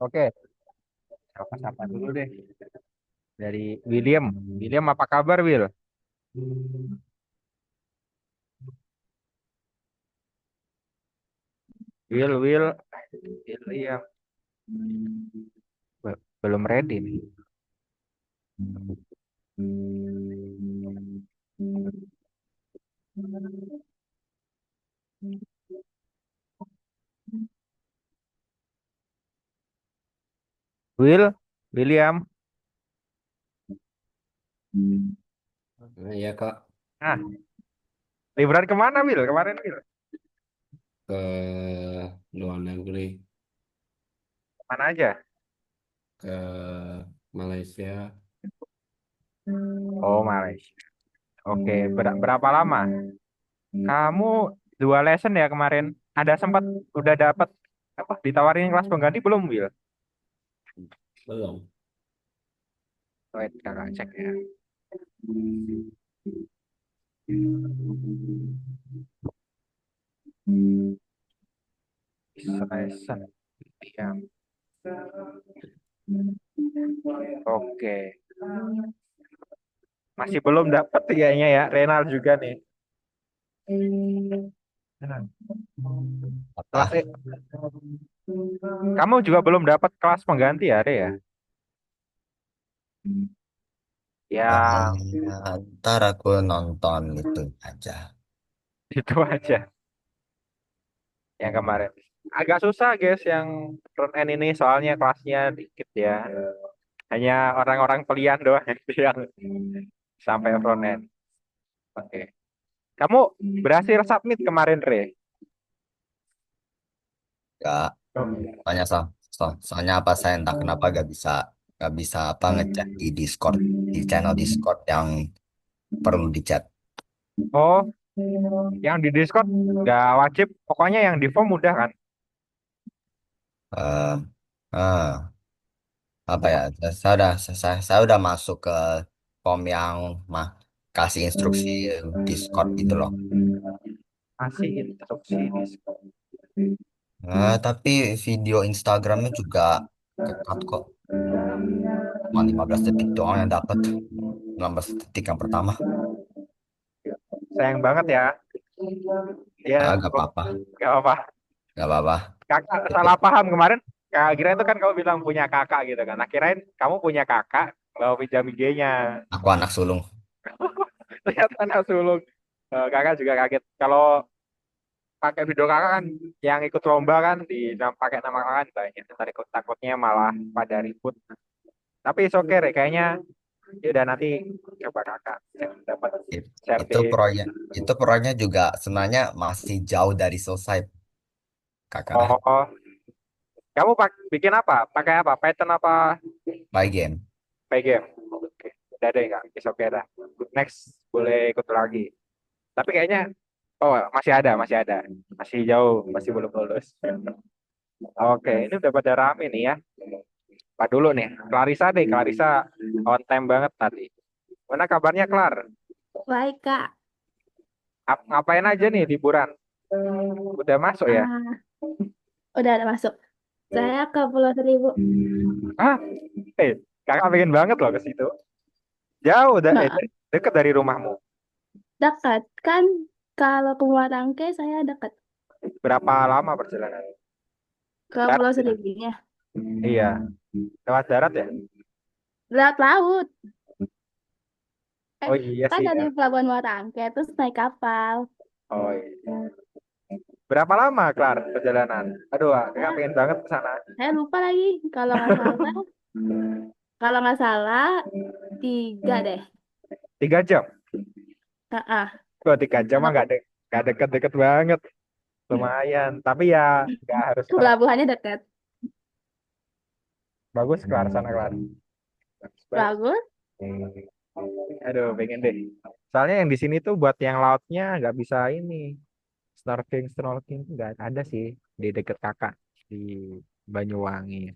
Oke, sapa-sapa dulu deh. Dari William. William apa kabar, Will? Will. William. Belum ready nih. William. Ya Kak, Nah, liburan kemana, Will? Kemarin, Will? ke luar negeri, Mana aja? ke Malaysia. Oh, Malaysia. Oke, berapa lama? Kamu dua lesson ya kemarin? Ada sempat udah dapat apa ditawarin kelas pengganti belum, Will? Belum. Wait, kakak cek ya. Lesson. Ya. Oke. Masih belum dapat kayaknya ya. Renal juga nih. Kelas Apa? Kamu juga belum dapat kelas pengganti ya, Re ya? Ya, Ntar aku nonton itu aja. itu aja yang kemarin. Agak susah, guys, yang front end ini soalnya kelasnya dikit ya. Hanya orang-orang pelian doang yang sampai front end. Oke. Kamu berhasil submit kemarin, Re? Gak, soalnya soalnya apa saya entah kenapa gak bisa apa ngechat di Discord, di channel Discord yang perlu dicat. Oh, yang di Discord nggak wajib. Pokoknya yang di form udah kan? Eh, eh, apa ya? Saya udah masuk ke form yang mah kasih instruksi Discord gitu loh. Kasih instruksi Discord. Tapi video Instagramnya juga ketat kok. Cuma 15 detik doang yang dapat. 15 detik yang pertama. Sayang banget ya. Ya, Gak apa-apa. nggak apa. Gak apa-apa. Kakak Itu salah paham kemarin. Kak kira itu kan kamu bilang punya kakak gitu kan. Nah, kirain kamu punya kakak, mau pinjam IG-nya. aku anak sulung. Ternyata anak sulung. Kakak juga kaget. Kalau pakai video kakak kan yang ikut lomba kan pakai nama kakak kan banyak. Ntar ikut takutnya malah pada ribut. Tapi oke okay, Re. Kayaknya ya udah nanti coba kakak yang dapat It- itu sertif. proyeknya juga sebenarnya masih jauh dari selesai, kakak. Oh, kamu bikin apa? Pakai apa? Python apa By game. PGM? Oke, udah deh nggak? Oke dah. Next boleh ikut lagi. Tapi kayaknya oh masih ada, masih jauh, masih belum lulus. Oke, ini udah pada rame nih ya. Pak dulu nih, Clarissa deh, Clarissa on time banget tadi. Mana kabarnya Klar? Baik, Kak. Ngapain aja nih liburan? Udah masuk ya? Ah, udah ada masuk. Saya ke Pulau Seribu. Ah, kakak pengen banget loh ke situ. Jauh, Nggak deket dari rumahmu. dekat. Kan kalau ke Muarangke saya dekat. Berapa lama perjalanan? Ke Darat Pulau ya? Seribunya. Iya, lewat darat ya? Lewat laut. Eh, Oh iya kan sih dari ya. Pelabuhan Muarangke, terus naik kapal. Oh iya. Berapa lama, Klar, perjalanan? Aduh, kakak Ya, pengen banget ke sana. saya lupa lagi. Kalau nggak salah, kalau nggak salah, 3 deh. 3 jam? Ah, Kok 3 jam mah kalau nggak deket-deket banget. Lumayan. Tapi ya nggak harus ke pelabuhannya dekat. bagus, Klar, sana, Klar. Bagus banget. Bagus. Aduh, pengen deh. Soalnya yang di sini tuh buat yang lautnya nggak bisa ini. Snorkeling tuh nggak ada sih di deket kakak di Banyuwangi.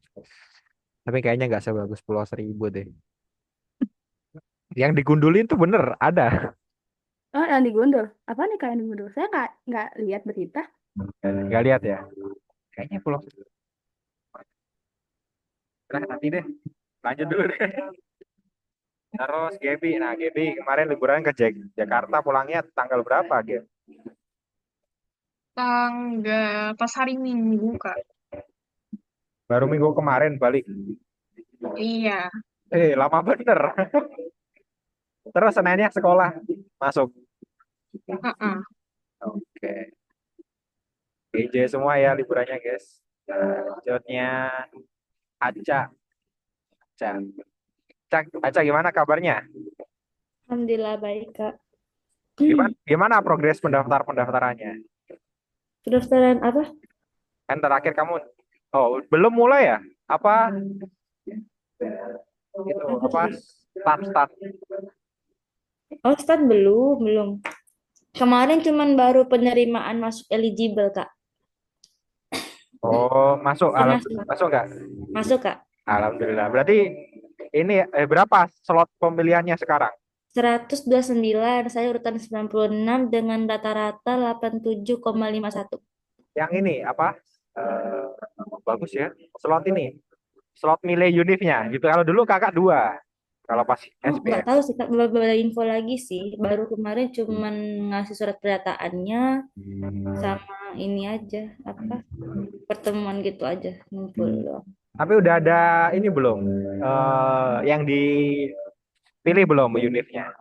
Tapi kayaknya nggak sebagus Pulau Seribu deh. Yang digundulin tuh bener ada. Oh, yang di Gondol. Apa nih kayak di Gondol? Saya nggak lihat berita. Nggak lihat ya. Kayaknya Pulau Nah, nanti deh. Lanjut dulu deh. Terus Gaby. Nah, Gaby kemarin liburan ke Jakarta pulangnya tanggal berapa, Gab? Tanggal pas hari Minggu, Kak. Baru minggu kemarin balik. Iya. Lama bener. Terus Seninnya sekolah masuk. Heeh. Oke. PJ semua ya liburannya, guys. Selanjutnya Aca. Aca. Aca gimana kabarnya? Alhamdulillah baik, Kak. Gimana progres pendaftarannya? Pendaftaran apa? Kan terakhir kamu, oh belum mulai ya? Apa itu Apa apa tadi? start? Oh, start belum, belum. Kemarin cuman baru penerimaan masuk eligible, Kak. Oh masuk, Pernah masuk nggak? masuk, Kak. Alhamdulillah. Berarti ini berapa slot pemilihannya sekarang? 129, saya urutan 96 dengan rata-rata 87,51. Yang ini apa? Eh, bagus ya. Slot milih univnya gitu. Kalau dulu kakak dua. Kalau pas Oh, nggak SBM. tahu sih, Kak. Belum ada info lagi sih. Baru kemarin cuman ngasih surat pernyataannya sama ini aja, apa, pertemuan gitu aja, ngumpul doang. Tapi udah ada ini belum? Yang dipilih belum univnya?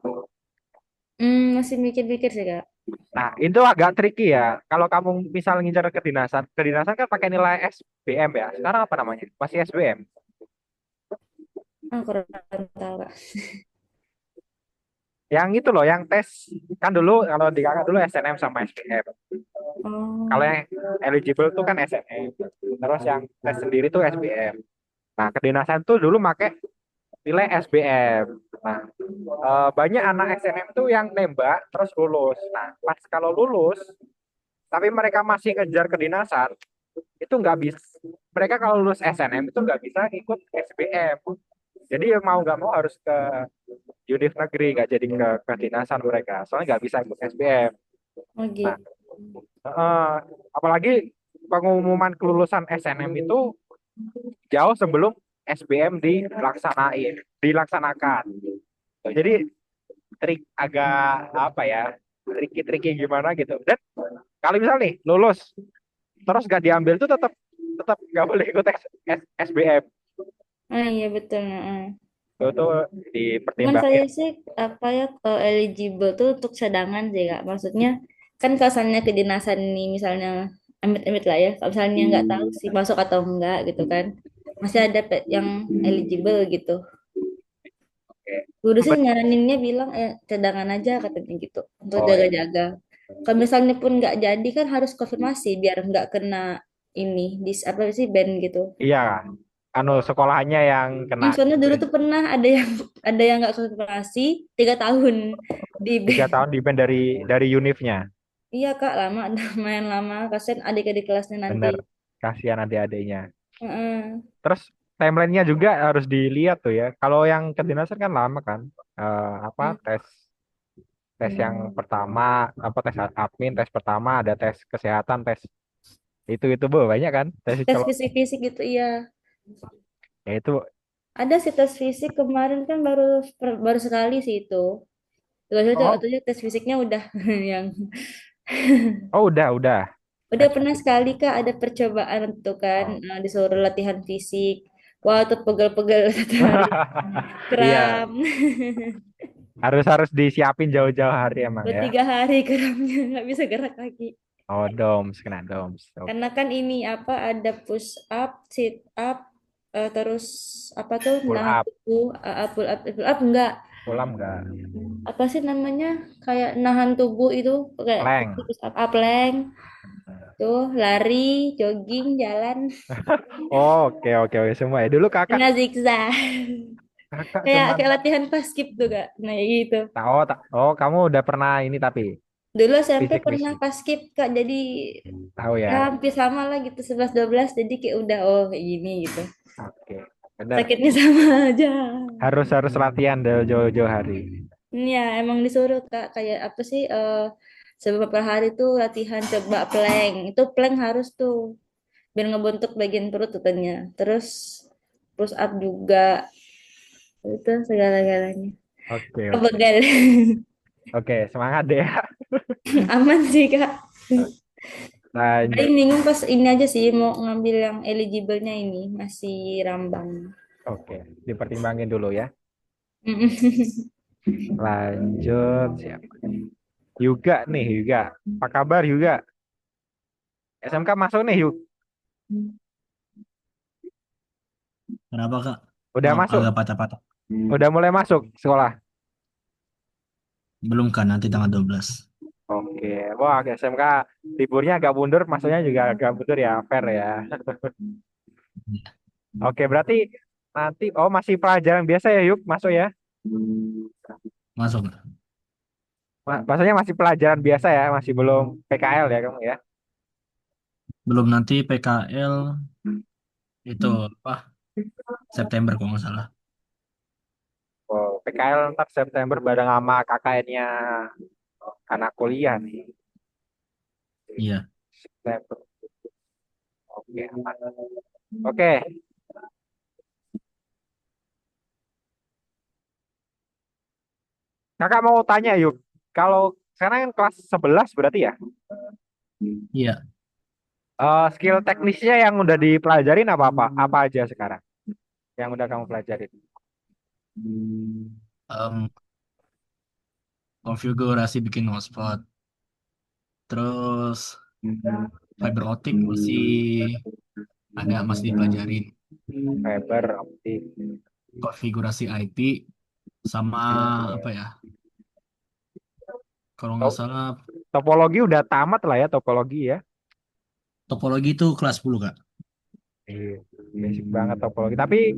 Masih mikir-mikir sih, Kak. Nah, itu agak tricky ya. Kalau kamu misal ngincar kedinasan kan pakai nilai SBM ya. Sekarang apa namanya? Masih SBM. Ah, kurang tahu, Kak. Yang itu loh, yang tes kan dulu kalau di kakak dulu SNM sama SBM. Kalau Oh, yang eligible tuh kan SNM. Terus yang tes sendiri tuh SBM. Nah, kedinasan tuh dulu pakai nilai SBM. Nah, banyak anak SNM tuh yang nembak terus lulus. Nah, pas kalau lulus, tapi mereka masih ngejar kedinasan, itu nggak bisa. Mereka kalau lulus SNM itu nggak bisa ikut SBM. Jadi ya mau nggak mau harus ke univ negeri, nggak jadi ke kedinasan mereka. Soalnya nggak bisa ikut SBM. oh Nah, gitu. eh, apalagi pengumuman kelulusan SNM itu jauh sebelum SBM dilaksanakan. Jadi trik agak apa ya, triki-triki gimana gitu. Dan kalau misal nih lulus terus gak diambil tuh tetap tetap nggak boleh ikut SBM. Ah, iya betul. Heeh. Itu tuh Cuman saya dipertimbangin. sih apa ya, eligible tuh untuk cadangan sih, Kak. Maksudnya kan kalau misalnya kedinasan nih misalnya amit-amit lah ya, kalau misalnya nggak tahu sih masuk atau enggak gitu kan, masih ada yang eligible gitu. Guru sih nyaraninnya bilang cadangan aja katanya gitu untuk Oh ya, jaga-jaga. Kalau misalnya pun nggak jadi kan harus konfirmasi biar nggak kena ini apa sih ban gitu. iya, anu sekolahnya yang kena Soalnya dulu tuh pernah ada yang ada yang nggak konfirmasi 3 tahun di tiga ban. tahun di band dari univnya. Iya Kak, lama, main lama. Kasian adik-adik kelasnya nanti. Bener, kasihan adik-adiknya. Heeh. Terus timelinenya juga harus dilihat tuh ya. Kalau yang kedinasan kan lama kan. Apa Hmm. tes tes yang pertama, apa tes admin, tes pertama ada tes kesehatan, tes itu bu banyak kan tes Tes kalau fisik-fisik gitu, iya. ya itu. Ada sih tes fisik kemarin kan baru sekali sih itu. Terus itu Oh, waktu itu tes fisiknya udah yang oh udah udah pernah sekali Kak ada percobaan tuh kan, oh. disuruh latihan fisik. Wah, tuh pegel-pegel 1 hari. Iya, Kram. harus harus disiapin jauh-jauh hari emang Buat ya. 3 hari kramnya nggak bisa gerak lagi. Oh doms, kena doms. Oke. Karena kan ini apa ada push up, sit up, terus apa tuh Pull nahan up, tubuh, pull up enggak. pull up enggak? Apa sih namanya? Kayak nahan tubuh itu kayak Plank. push up, plank, tuh lari, jogging, jalan, Oh, oke oke oke semua ya. Dulu kakak kena zigzag. kakak Kayak cuman kayak latihan pas skip tuh Kak. Nah, gitu. oh kamu udah pernah ini tapi Dulu SMP fisik pernah fisik pas skip Kak. Jadi tahu ya ya. hampir sama lah gitu 11-12 jadi kayak udah oh kayak gini gitu. Oke, bener. Sakitnya sama aja. Harus harus latihan jauh-jauh hari. Ya, emang disuruh Kak kayak apa sih beberapa hari tuh latihan coba plank. Itu plank harus tuh biar ngebentuk bagian perut katanya. Terus push up juga, itu segala-galanya. Oke, oke. Kebegal. Oke, semangat deh ya. Aman sih Kak. Lanjut. Paling bingung pas ini aja sih mau ngambil yang eligible-nya ini masih rambang. Oke, dipertimbangin dulu ya. Mm-mm. Lanjut. Siapa? Yuga nih, Yuga. Apa kabar Yuga? SMK masuk nih, Yug. Kenapa Kak? Udah Maaf masuk. agak patah-patah. Udah mulai masuk sekolah. Belum kan nanti tanggal 12. Oke. Wah, SMK liburnya agak mundur, masuknya juga agak mundur ya, fair ya. Iya, Oke, berarti nanti masih pelajaran biasa ya, Yuk, masuk ya. masuk Kak. Maksudnya masih pelajaran biasa ya, masih belum PKL ya kamu ya. Belum nanti PKL itu apa? September kalau nggak salah. Oh, PKL ntar September bareng sama KKN-nya anak kuliah nih. Iya. September. Oke, aman. Oke, kakak mau tanya yuk. Kalau sekarang kan kelas 11 berarti ya. Iya. Skill teknisnya yang udah dipelajarin apa-apa? Apa aja sekarang yang udah kamu pelajarin? Em, konfigurasi bikin hotspot. Terus fiber optik masih dipelajarin. Fiber optik. Konfigurasi IP sama apa ya? Kalau nggak Top- salah Topologi udah tamat lah ya topologi ya. topologi itu kelas 10 Kak. Iya, basic banget topologi. Tapi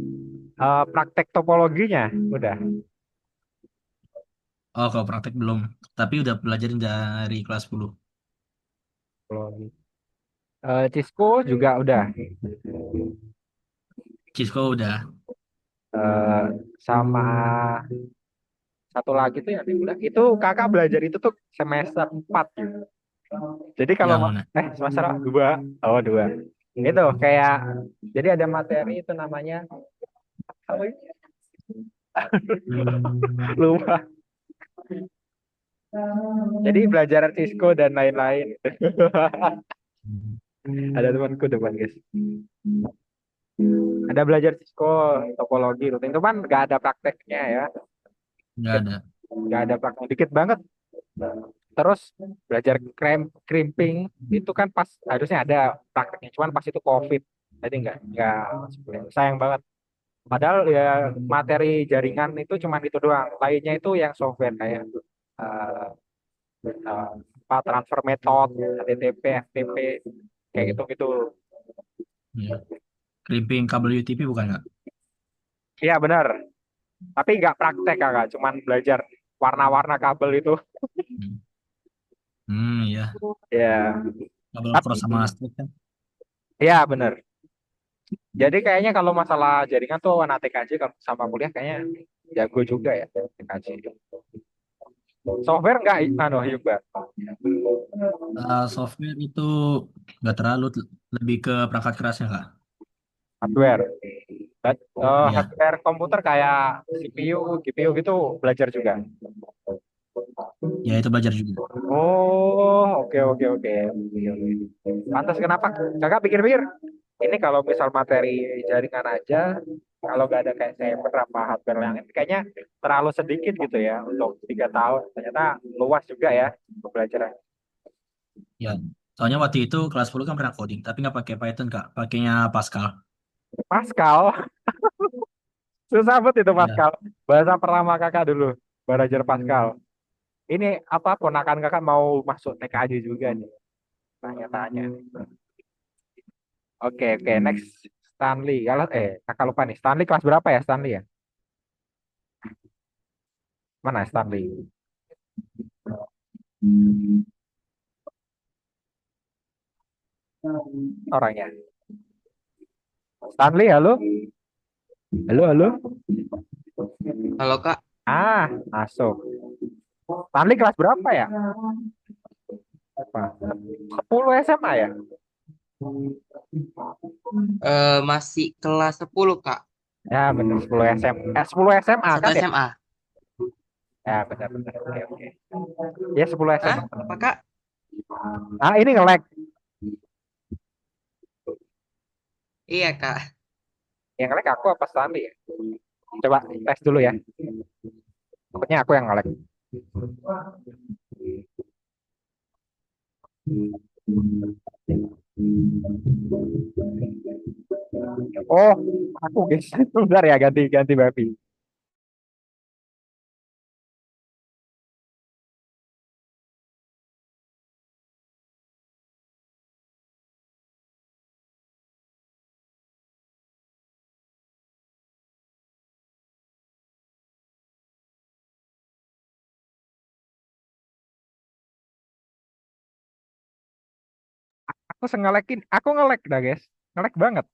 praktek topologinya udah. Oh, kalau praktek belum. Tapi udah pelajarin dari kelas 10. Topologi. Cisco juga udah. Cisco udah. Eh, sama satu lagi tuh yang udah. Itu kakak belajar itu tuh semester 4 gitu. Jadi kalau Yang mana? semester 2, oh 2. Itu kayak jadi ada materi itu namanya apa ya? Lupa. Jadi belajar Cisco dan lain-lain. Ada temanku depan guys. Ada belajar Cisco topologi rutin itu kan nggak ada prakteknya ya. Nggak ada. Nggak ada praktek dikit banget. Terus belajar crimping itu kan pas harusnya ada prakteknya, cuman pas itu COVID, jadi nggak sayang banget. Padahal ya materi jaringan itu cuman itu doang, lainnya itu yang software kayak eh, eh, apa transfer method, HTTP, FTP, kayak gitu gitu. Iya. Crimping kabel UTP bukan Kak? Iya benar, tapi nggak praktek kakak, cuman belajar warna-warna kabel itu. Hmm, iya. Ya, Kabel tapi cross sama strip kan? ya benar. Jadi kayaknya kalau masalah jaringan tuh anak TKJ kalau sama kuliah kayaknya jago juga ya TKJ. Software nggak juga. Software itu nggak terlalu, lebih ke perangkat kerasnya Kak. Hardware. Iya. Hardware komputer kayak CPU, GPU gitu belajar juga. Ya itu belajar juga. Oh, oke oke oke. Lantas kenapa kakak pikir-pikir ini kalau misal materi jaringan aja, kalau nggak ada kayak saya apa hardware yang ini kayaknya terlalu sedikit gitu ya untuk 3 tahun. Ternyata luas juga ya pembelajaran. Ya. Soalnya waktu itu kelas 10 kan pernah coding, tapi nggak pakai Python Kak, pakainya Pascal. Pascal, susah banget itu Iya. Pascal. Bahasa pertama kakak dulu, belajar Pascal. Ini apa ponakan kakak mau masuk TKJ juga nih, tanya-tanya. Oke oke, next Stanley. Kalau kakak lupa nih, Stanley kelas berapa ya Stanley ya? Mana Stanley? Orangnya. Stanley, halo? Halo, halo? Halo Kak, Masuk. Stanley kelas berapa ya? Apa? 10 SMA ya? masih kelas 10 Kak. Ya benar 10 SM. 10 SMA Satu kan ya? SMA. Ya benar benar. Oke oke. Ya 10 Hah? SMA. Apa Kak? Ah ini nge-lag. Iya Kak. Yang nge-lag aku apa Stanley ya? Coba tes dulu ya. Pokoknya aku yang nge-lag. Oh, aku guys. Bentar ya ganti ganti babi. Aku sengelekin, aku nge-lag dah guys. Nge-lag banget.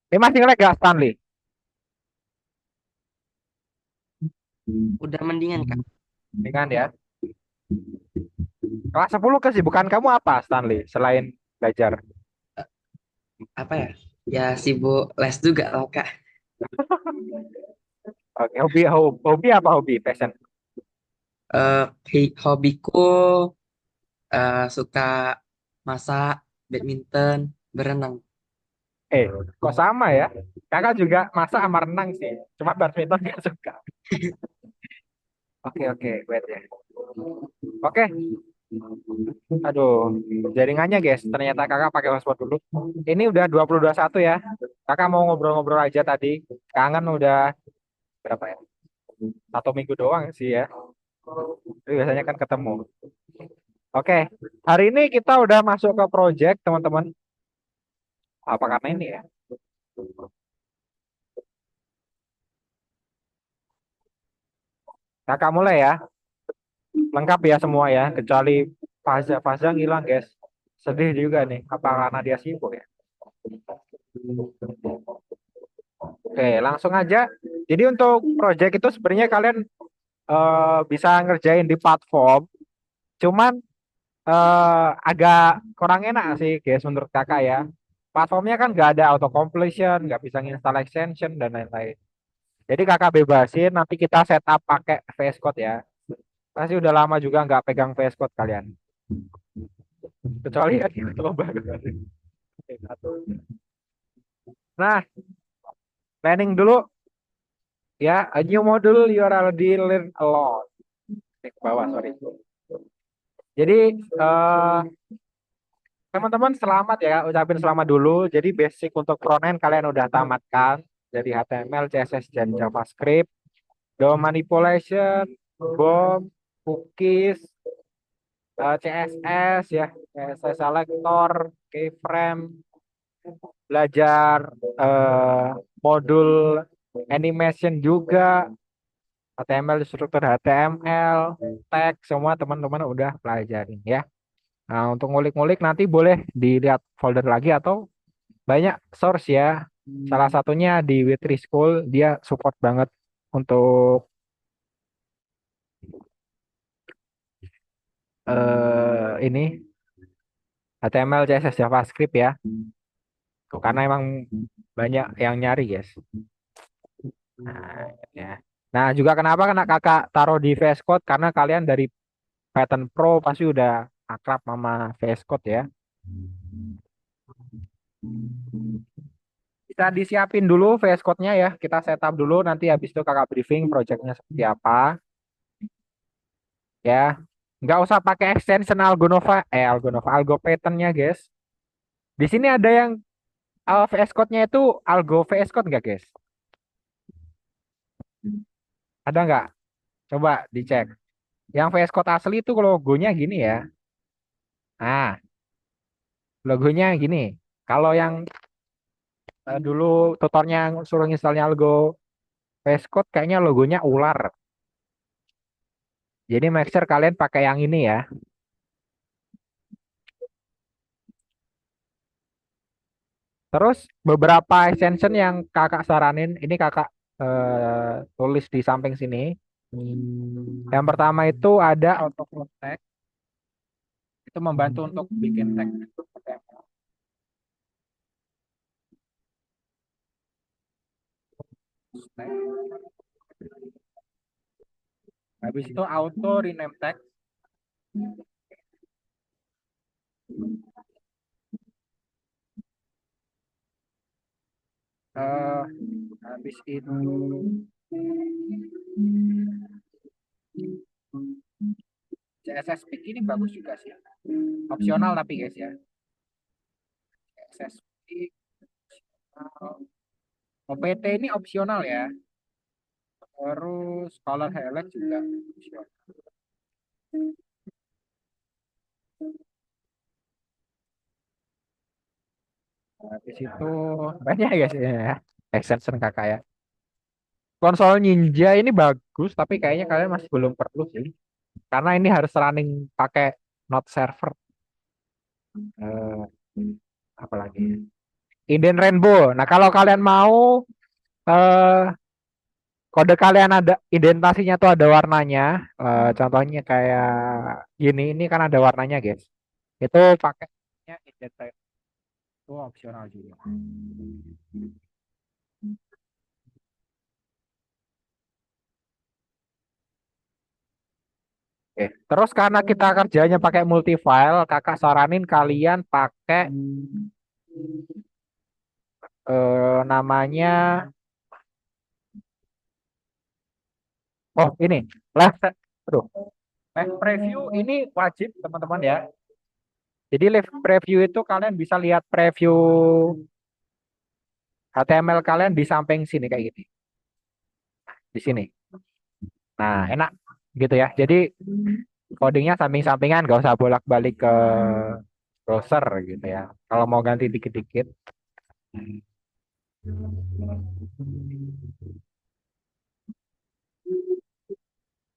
Ini masih nge-lag gak Stanley? Udah mendingan Kak. Dengan ya. Kelas 10 kesibukan kamu apa Stanley selain belajar? Apa ya? Ya sibuk les juga lah Kak. Oke, hobi hobi apa hobi passion? Hobiku suka masak, badminton, berenang. Kok sama ya? Kakak juga masa sama renang sih. Cuma badminton gak suka. Oke, oke, wait ya. Oke, aduh, jaringannya guys. Ternyata kakak pakai hotspot dulu. Ini udah 2021 ya. Kakak mau ngobrol-ngobrol aja tadi. Kangen udah berapa ya? 1 minggu doang sih ya. Tapi biasanya kan ketemu. Oke, hari ini kita udah masuk ke project teman-teman. Apa karena ini ya? Kakak mulai ya. Lengkap ya semua ya, kecuali Faza ngilang guys. Sedih juga nih, apa karena dia sibuk ya? Oke, langsung aja. Jadi untuk project itu sebenarnya kalian bisa ngerjain di platform, cuman agak kurang enak sih guys menurut kakak ya. Platformnya kan nggak ada auto completion, nggak bisa install extension dan lain-lain. Jadi kakak bebasin, nanti kita setup pakai VS Code ya. Pasti udah lama juga nggak pegang VS Code kalian. Kecuali ya kita lomba. Nah, planning dulu ya. A new module you are already learn a lot. Ke bawah, sorry. Jadi eh, teman-teman selamat ya, ucapin selamat dulu. Jadi basic untuk frontend kalian udah tamatkan dari HTML, CSS dan JavaScript, DOM manipulation, BOM, cookies, CSS ya, CSS selector, keyframe, belajar modul animation juga, HTML, struktur HTML, tag, semua teman-teman udah pelajarin ya. Nah, untuk ngulik-ngulik nanti boleh dilihat folder lagi atau banyak source ya. Salah satunya di Witri School, dia support banget untuk ini HTML, CSS, JavaScript ya. Karena emang banyak yang nyari, guys. Nah, ya. Nah, juga kenapa kena kakak taruh di VS Code karena kalian dari Python Pro pasti udah akrab sama VS Code ya. Bisa disiapin dulu VS Code-nya ya. Kita setup dulu nanti habis itu kakak briefing projectnya seperti apa ya. Nggak usah pakai extension Algo Pattern-nya guys. Di sini ada yang VS Code-nya itu Algo VS Code nggak guys? Ada nggak? Coba dicek. Yang VS Code asli itu logonya gini ya. Nah, logonya gini. Kalau yang dulu tutornya suruh installnya Algo VS Code kayaknya logonya ular. Jadi make sure kalian pakai yang ini ya. Terus beberapa extension yang kakak saranin, ini kakak tulis di samping sini. Yang pertama itu ada autoclose tag, itu membantu untuk bikin tag. Habis itu auto rename tag. Eh, Habis itu CSS Pick ini bagus juga sih. Opsional tapi guys ya. CSS Pick. OPT ini opsional ya. Terus color highlight juga opsional. Habis itu banyak ya sih ya. Extension kakak ya. Konsol Ninja ini bagus, tapi kayaknya kalian masih belum perlu sih. Karena ini harus running pakai Node server. Eh, Apalagi Indian Rainbow. Nah, kalau kalian mau eh, kode kalian ada indentasinya tuh ada warnanya. Contohnya kayak gini, ini kan ada warnanya, guys. Itu pakainya Indian Rainbow itu opsional juga. Oke. Terus karena kita kerjanya pakai multi file, kakak saranin kalian pakai namanya ini live aduh, live preview ini wajib teman-teman ya. Jadi live preview itu kalian bisa lihat preview HTML kalian di samping sini kayak gini. Di sini. Nah, enak gitu ya. Jadi codingnya samping-sampingan, gak usah bolak-balik ke browser gitu ya. Kalau mau ganti dikit-dikit.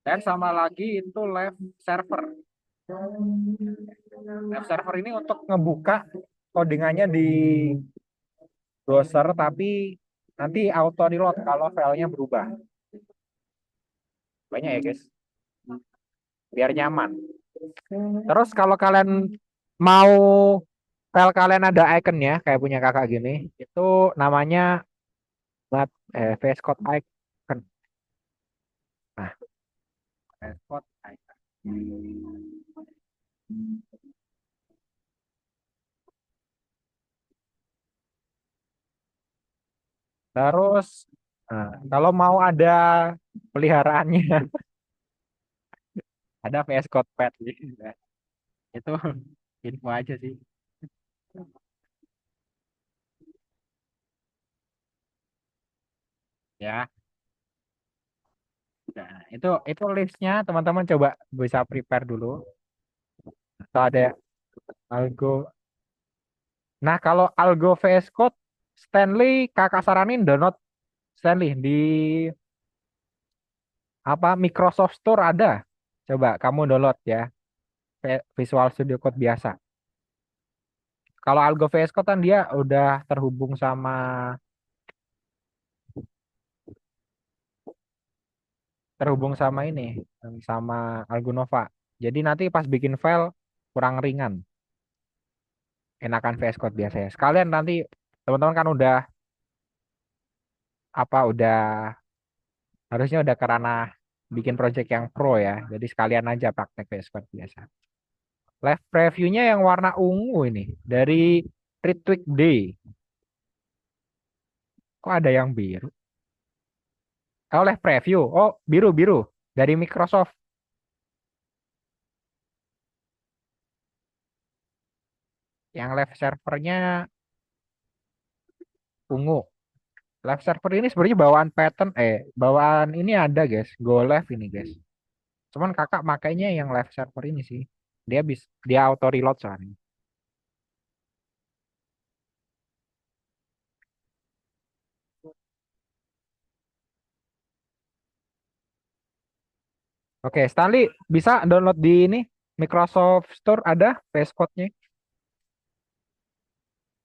Dan sama lagi itu live server. Live server ini untuk ngebuka codingannya di browser, tapi nanti auto reload kalau filenya berubah. Banyak ya guys. Biar nyaman. Terus kalau kalian mau file kalian ada iconnya kayak punya kakak gini, itu namanya VS Code icon. Nah, VS Code icon. Terus, nah, kalau mau ada peliharaannya, ada VS Code Pet gitu ya. Itu info aja sih. Ya, nah, itu listnya teman-teman coba bisa prepare dulu. Atau ada algo. Nah, kalau algo VS Code Stanley kakak saranin download Stanley di apa Microsoft Store ada. Coba kamu download ya. Visual Studio Code biasa. Kalau Algo VS Code kan dia udah terhubung sama ini sama Algonova. Jadi nanti pas bikin file kurang ringan. Enakan VS Code biasa ya. Sekalian nanti teman-teman kan udah harusnya udah kerana bikin project yang pro ya. Jadi sekalian aja praktek VS Code biasa. Live previewnya yang warna ungu ini dari Retweet Day. Kok ada yang biru? Oh, live preview. Oh, biru-biru dari Microsoft. Yang live servernya ungu. Live server ini sebenarnya bawaan pattern, bawaan ini ada guys, Go Live ini guys. Cuman kakak makainya yang live server ini sih. Dia auto reload soalnya. Oke, Stanley bisa download di ini Microsoft Store ada VS Code-nya.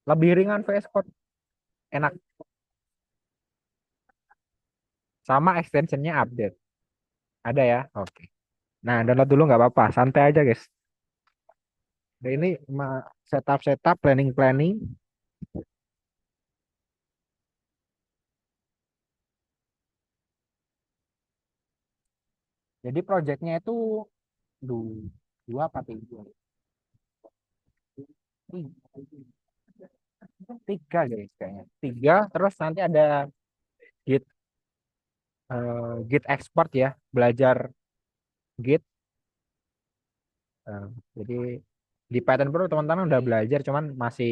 Lebih ringan VS Code, enak. Sama extensionnya update. Ada ya? Oke. Nah, download dulu nggak apa-apa, santai aja guys. Nah, ini setup planning. Jadi projectnya itu du- dua apa tiga? Tiga guys kayaknya. Tiga, terus nanti ada Git Git export ya, belajar Git. Eh, jadi di Python Pro teman-teman udah belajar, cuman masih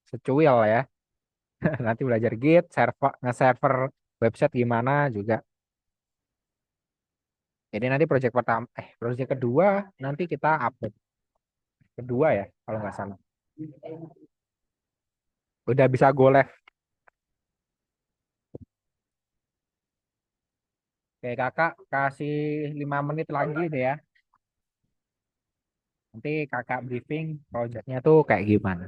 secuil ya. Nanti belajar Git, nge-server website gimana juga. Jadi nanti project kedua nanti kita upload kedua ya kalau nggak salah. Udah bisa go live. Oke kakak kasih 5 menit lagi deh ya. Nanti kakak briefing projectnya tuh kayak gimana.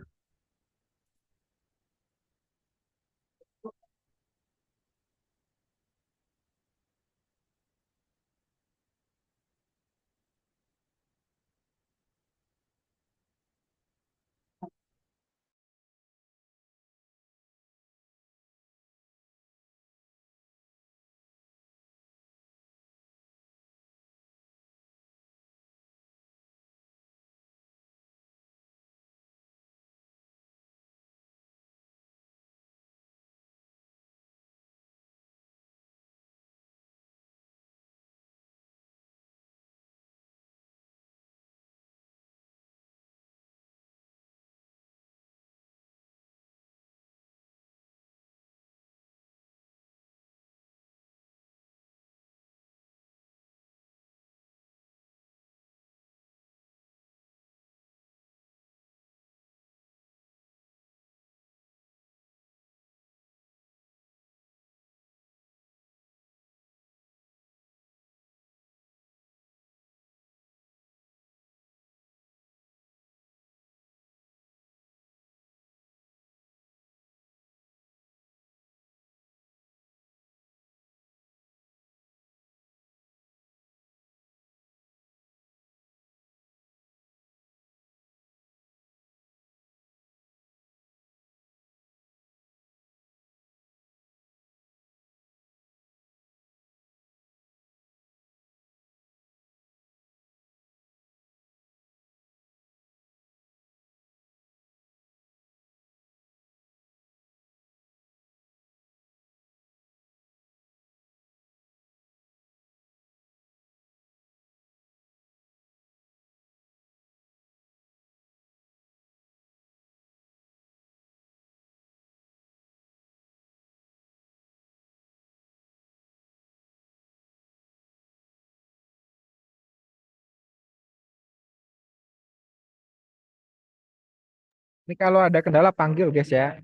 Ini kalau ada kendala panggil guys ya.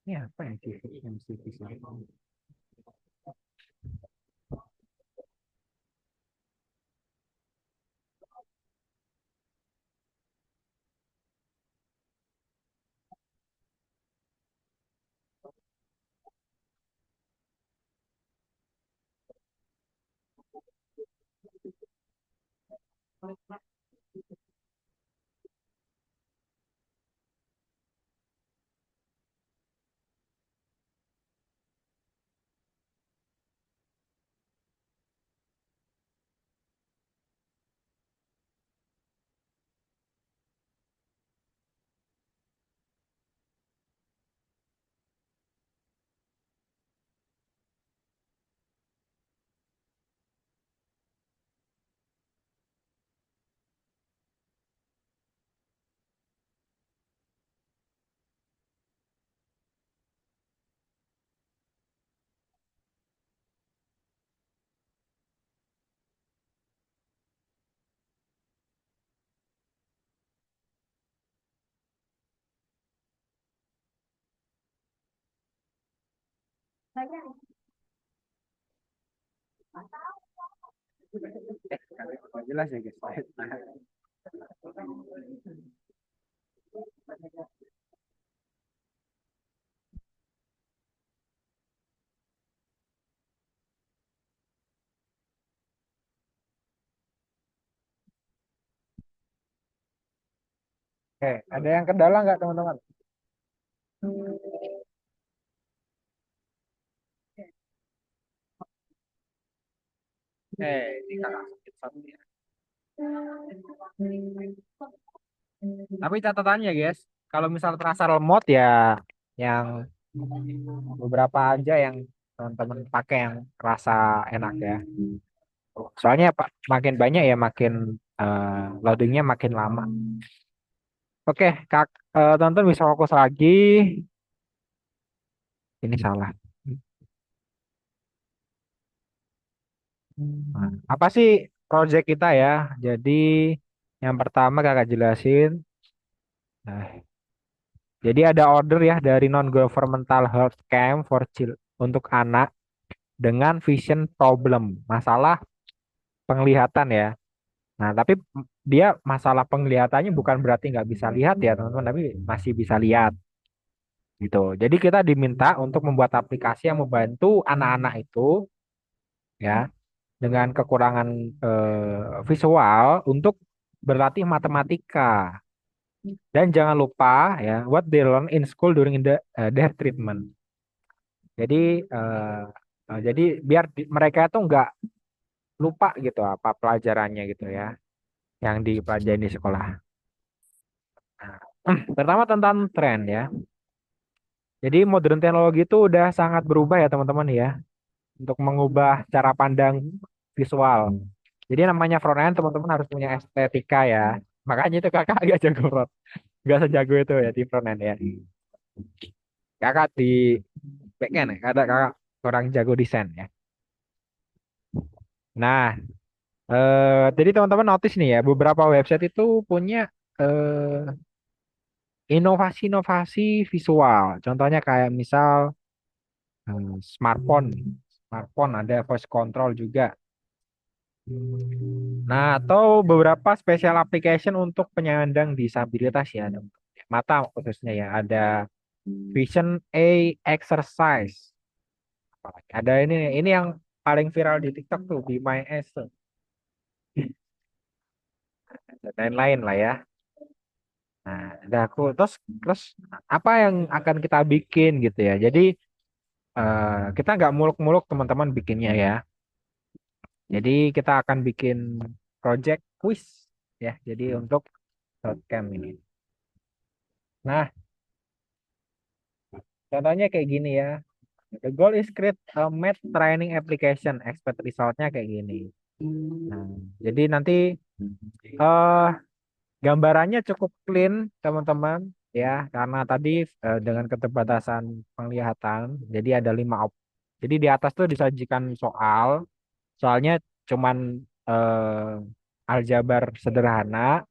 Ini apa yang MCP sih? Nggak jelas ya guys. Oke, ada yang kendala nggak teman-teman? Ini kakak sedikit satu ya. Tapi catatannya guys, kalau misal terasa lemot ya yang beberapa aja yang teman-teman pakai yang rasa enak ya. Soalnya Pak makin banyak ya makin loadingnya makin lama. Oke, teman-teman bisa fokus lagi. Ini salah. Nah, apa sih project kita ya? Jadi yang pertama kakak jelasin. Nah, jadi ada order ya dari non-governmental health camp for untuk anak dengan vision problem, masalah penglihatan ya. Nah, tapi dia masalah penglihatannya bukan berarti nggak bisa lihat ya teman-teman, tapi masih bisa lihat gitu. Jadi kita diminta untuk membuat aplikasi yang membantu anak-anak itu ya dengan kekurangan visual untuk berlatih matematika. Dan jangan lupa ya what they learn in school during their treatment. Jadi jadi biar mereka tuh nggak lupa gitu apa pelajarannya gitu ya yang dipelajari di sekolah. Nah, pertama tentang tren ya. Jadi modern teknologi itu udah sangat berubah ya teman-teman ya untuk mengubah cara pandang visual. Jadi namanya front end teman-teman harus punya estetika ya. Makanya itu kakak agak jago front, nggak sejago itu ya di front end ya. Kakak di back end ya, ada kakak kurang jago desain ya. Nah, jadi teman-teman notice nih ya, beberapa website itu punya inovasi-inovasi visual. Contohnya kayak misal smartphone, smartphone ada voice control juga. Nah, atau beberapa special application untuk penyandang disabilitas ya, mata khususnya ya. Ada Vision A exercise. Apalagi ada ini yang paling viral di TikTok tuh, Be My Eyes tuh. Dan lain-lain lah ya. Nah, udah aku terus terus apa yang akan kita bikin gitu ya. Jadi kita nggak muluk-muluk teman-teman bikinnya ya. Jadi kita akan bikin project quiz ya. Jadi untuk Shortcam ini. Nah, contohnya kayak gini ya. The goal is create a math training application. Expert resultnya kayak gini. Nah, jadi nanti eh gambarannya cukup clean teman-teman ya karena tadi dengan keterbatasan penglihatan jadi ada 5 jadi di atas tuh disajikan soalnya cuman aljabar sederhana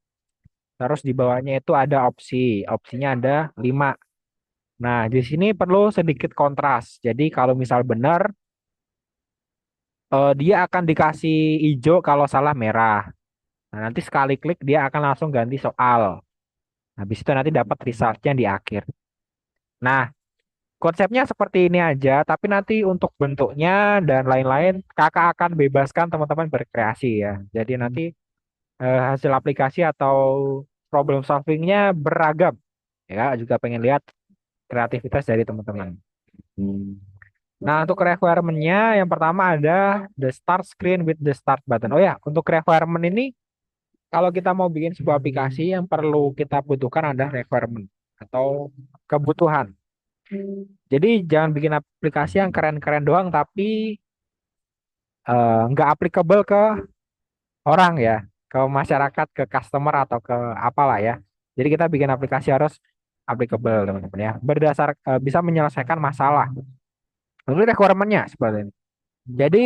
terus di bawahnya itu ada opsinya ada 5. Nah di sini perlu sedikit kontras jadi kalau misal benar dia akan dikasih hijau kalau salah merah. Nah, nanti sekali klik dia akan langsung ganti soal. Habis itu nanti dapat resultnya di akhir. Nah, konsepnya seperti ini aja, tapi nanti untuk bentuknya dan lain-lain, kakak akan bebaskan teman-teman berkreasi ya. Jadi nanti hasil aplikasi atau problem solvingnya beragam. Ya, juga pengen lihat kreativitas dari teman-teman. Nah, untuk requirement-nya yang pertama ada the start screen with the start button. Oh ya, untuk requirement ini kalau kita mau bikin sebuah aplikasi yang perlu kita butuhkan ada requirement atau kebutuhan. Jadi jangan bikin aplikasi yang keren-keren doang tapi nggak applicable ke orang ya, ke masyarakat, ke customer atau ke apalah ya. Jadi kita bikin aplikasi harus applicable teman-teman ya, berdasar bisa menyelesaikan masalah. Lalu requirement-nya seperti ini. Jadi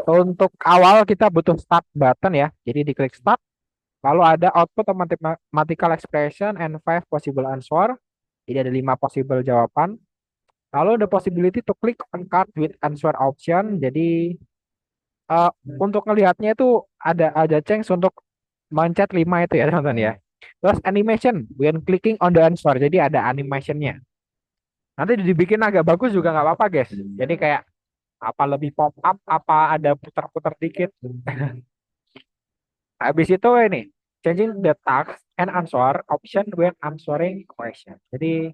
untuk awal kita butuh start button ya. Jadi diklik start, lalu ada output mathematical expression and 5 possible answer. Jadi ada 5 possible jawaban. Lalu the possibility to click on card with answer option. Jadi eh, untuk ngelihatnya itu ada chance untuk mencet 5 itu ya teman-teman ya. Terus animation when clicking on the answer. Jadi ada animationnya. Nanti dibikin agak bagus juga nggak apa-apa guys. Jadi kayak apa lebih pop up, apa ada putar-putar dikit. Habis itu ini changing the text and answer option when answering question. Jadi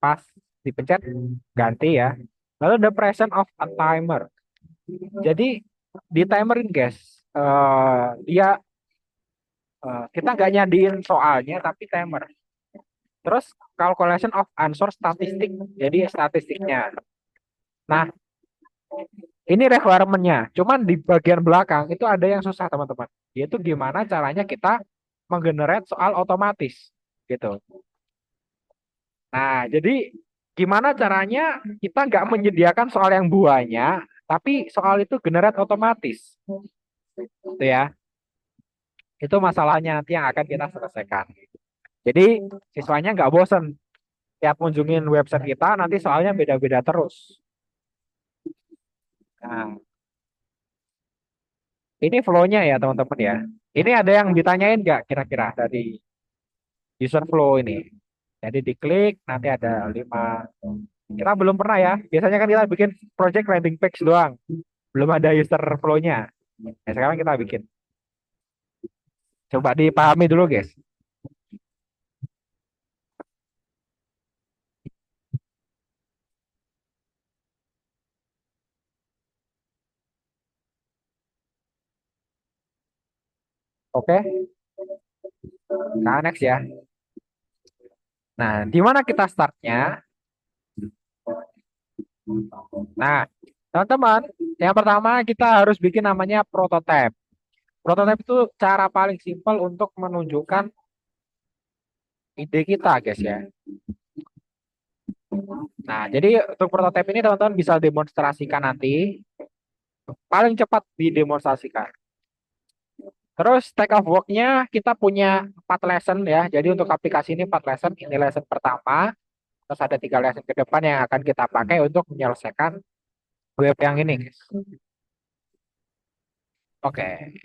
pas dipencet ganti ya. Lalu the presence of a timer. Jadi di timerin guys, dia kita nggak nyadiin soalnya tapi timer. Terus calculation of answer statistik. Jadi statistiknya. Nah, ini requirement-nya. Cuman di bagian belakang itu ada yang susah teman-teman. Yaitu gimana caranya kita menggenerate soal otomatis gitu. Nah, jadi gimana caranya kita nggak menyediakan soal yang buahnya, tapi soal itu generate otomatis. Itu ya. Itu masalahnya nanti yang akan kita selesaikan. Jadi siswanya nggak bosen. Tiap kunjungin website kita nanti soalnya beda-beda terus. Nah, ini flow-nya ya teman-teman ya. Ini ada yang ditanyain nggak kira-kira dari user flow ini? Jadi diklik nanti ada 5. Kita belum pernah ya. Biasanya kan kita bikin project landing page doang. Belum ada user flow-nya. Nah, sekarang kita bikin. Coba dipahami dulu guys. Oke, nah next ya. Nah, di mana kita startnya? Nah, teman-teman, yang pertama kita harus bikin namanya prototype. Prototype itu cara paling simpel untuk menunjukkan ide kita, guys ya. Nah, jadi untuk prototype ini teman-teman bisa demonstrasikan nanti. Paling cepat didemonstrasikan. Terus take of work-nya kita punya 4 lesson ya. Jadi untuk aplikasi ini 4 lesson. Ini lesson pertama. Terus ada 3 lesson ke depan yang akan kita pakai untuk menyelesaikan web yang ini, guys. Oke.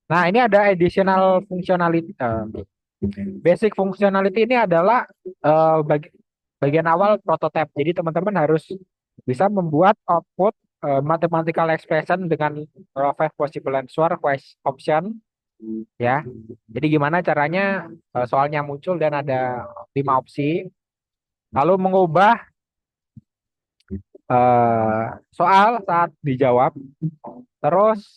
Nah, ini ada additional functionality. Basic functionality ini adalah bagian awal prototype. Jadi teman-teman harus bisa membuat output mathematical expression dengan five possible answer option ya. Jadi gimana caranya soalnya muncul dan ada 5 opsi. Lalu mengubah soal saat dijawab. Terus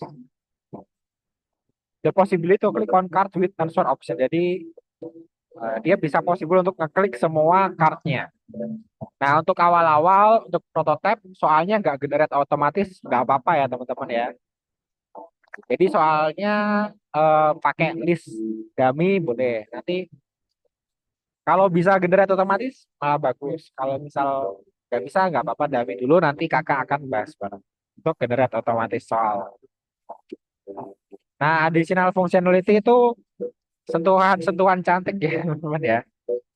the possibility to click on card with answer option. Jadi dia bisa possible untuk ngeklik semua cardnya. Nah, untuk awal-awal, untuk prototype, soalnya nggak generate otomatis, nggak apa-apa ya teman-teman ya. Jadi soalnya pakai list dummy boleh. Nanti kalau bisa generate otomatis, malah bagus. Kalau misal nggak bisa, nggak apa-apa dummy dulu. Nanti kakak akan bahas bareng untuk generate otomatis soal. Nah, additional functionality itu sentuhan-sentuhan cantik ya teman-teman ya.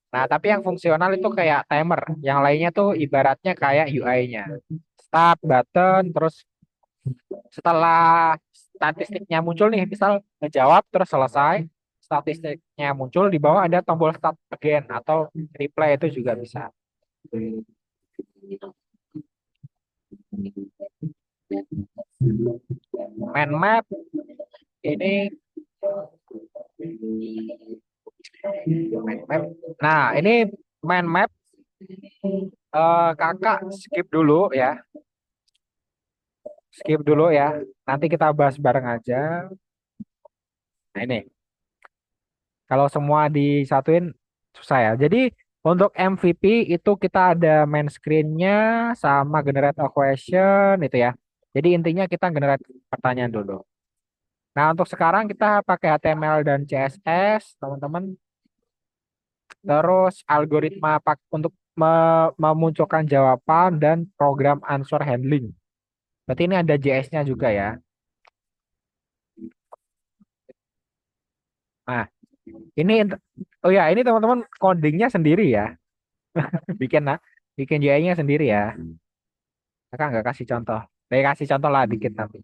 Nah, tapi yang fungsional itu kayak timer. Yang lainnya tuh ibaratnya kayak UI-nya. Start button, terus setelah statistiknya muncul nih, misal ngejawab terus selesai, statistiknya muncul di bawah ada tombol start again atau replay itu juga bisa. Mind map ini mind map. Nah, ini mind map kakak skip dulu ya. Skip dulu ya. Nanti kita bahas bareng aja. Nah, ini. Kalau semua disatuin susah ya. Jadi untuk MVP itu kita ada main screen-nya sama generate a question itu ya. Jadi intinya kita generate pertanyaan dulu. Nah, untuk sekarang kita pakai HTML dan CSS, teman-teman. Terus algoritma untuk memunculkan jawaban dan program answer handling. Berarti ini ada JS-nya juga ya. Nah, Ini oh ya, ini teman-teman codingnya sendiri ya. Bikin nah, bikin UI-nya sendiri ya. Kakak nggak kasih contoh. Saya kasih contoh lah dikit nanti.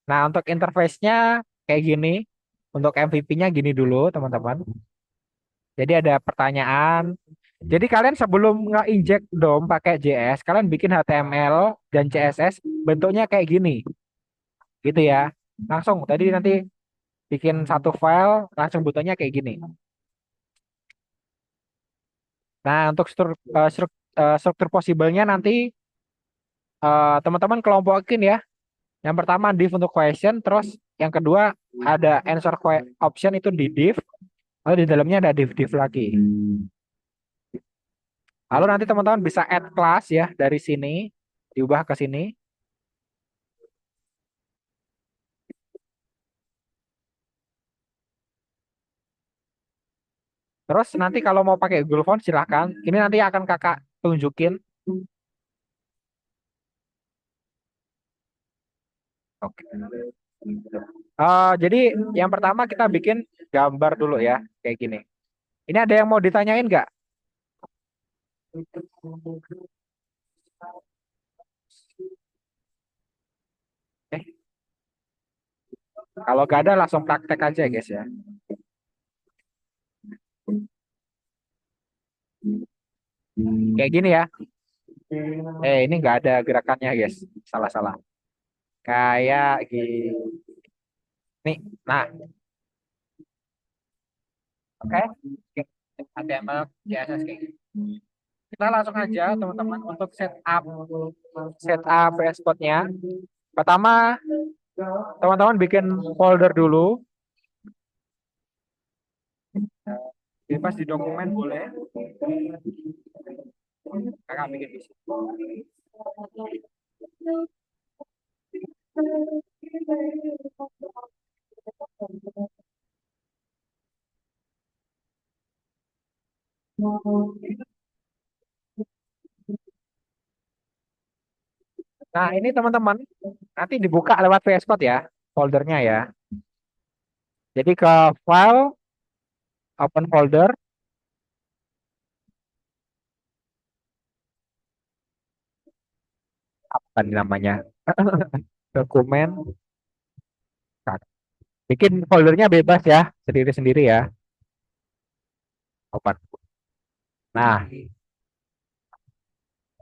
Nah, untuk interface-nya kayak gini. Untuk MVP-nya gini dulu, teman-teman. Jadi ada pertanyaan. Jadi kalian sebelum nge-inject DOM pakai JS, kalian bikin HTML dan CSS bentuknya kayak gini. Gitu ya. Langsung tadi nanti bikin satu file, langsung bentuknya kayak gini. Nah, untuk struktur possible-nya nanti teman-teman kelompokin ya. Yang pertama div untuk question, terus yang kedua ada option itu di div, lalu di dalamnya ada div lagi. Lalu nanti teman-teman bisa add class ya dari sini, diubah ke sini. Terus nanti kalau mau pakai Google Font silahkan. Ini nanti akan kakak tunjukin. Oke. Jadi yang pertama kita bikin gambar dulu ya, kayak gini. Ini ada yang mau ditanyain nggak? Eh, kalau nggak ada langsung praktek aja guys ya. Kayak gini ya. Ini nggak ada gerakannya guys. Salah-salah. Kayak gini. Nih, nah, oke. HTML, CSS kayak gini. Kita langsung aja teman-teman untuk setup VS-Code-nya. Pertama, teman-teman bikin folder dulu. Bebas di dokumen boleh. Kakak bikin di sini. Nah, ini teman-teman nanti dibuka lewat VS Code ya, foldernya ya. Jadi ke file, open folder, apa tadi namanya? Dokumen. Nah, bikin foldernya bebas ya, sendiri-sendiri ya. Open. Nah,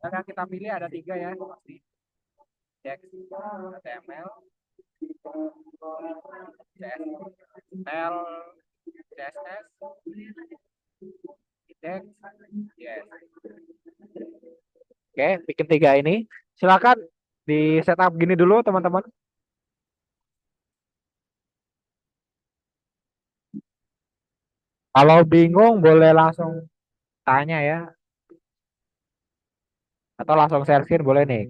yang kita pilih ada tiga ya, pasti. Text, HTML, CSL, CSS, index, yes. Oke, bikin tiga ini. Silakan di setup gini dulu teman-teman. Kalau bingung boleh langsung tanya ya, atau langsung share screen boleh nih.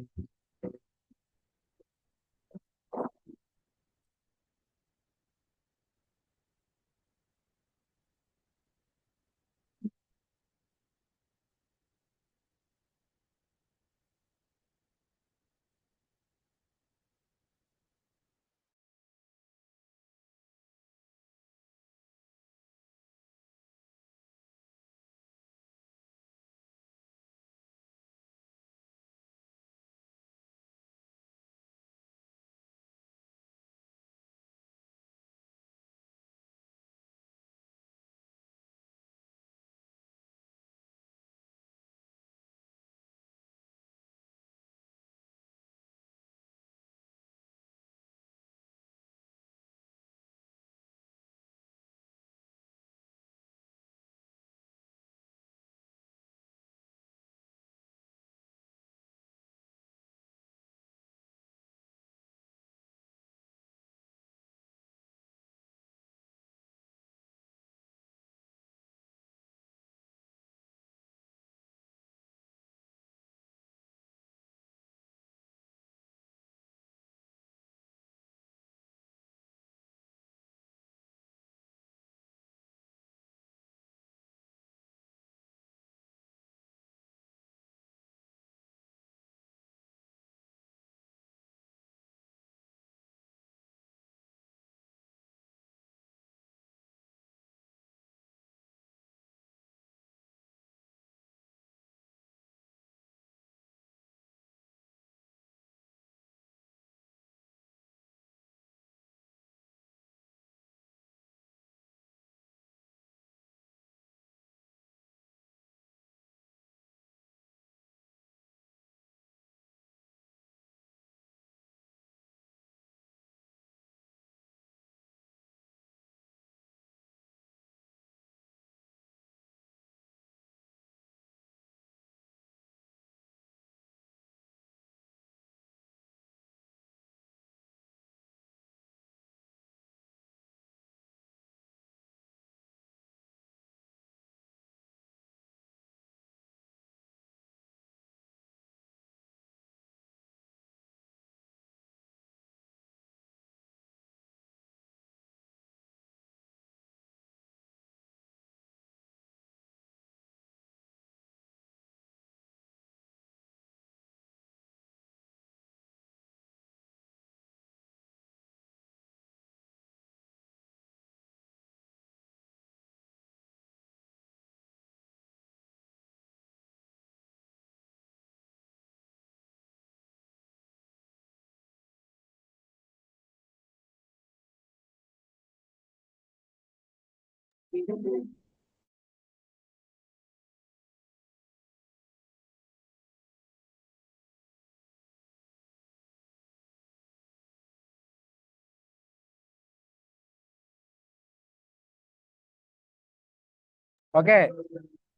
Oke,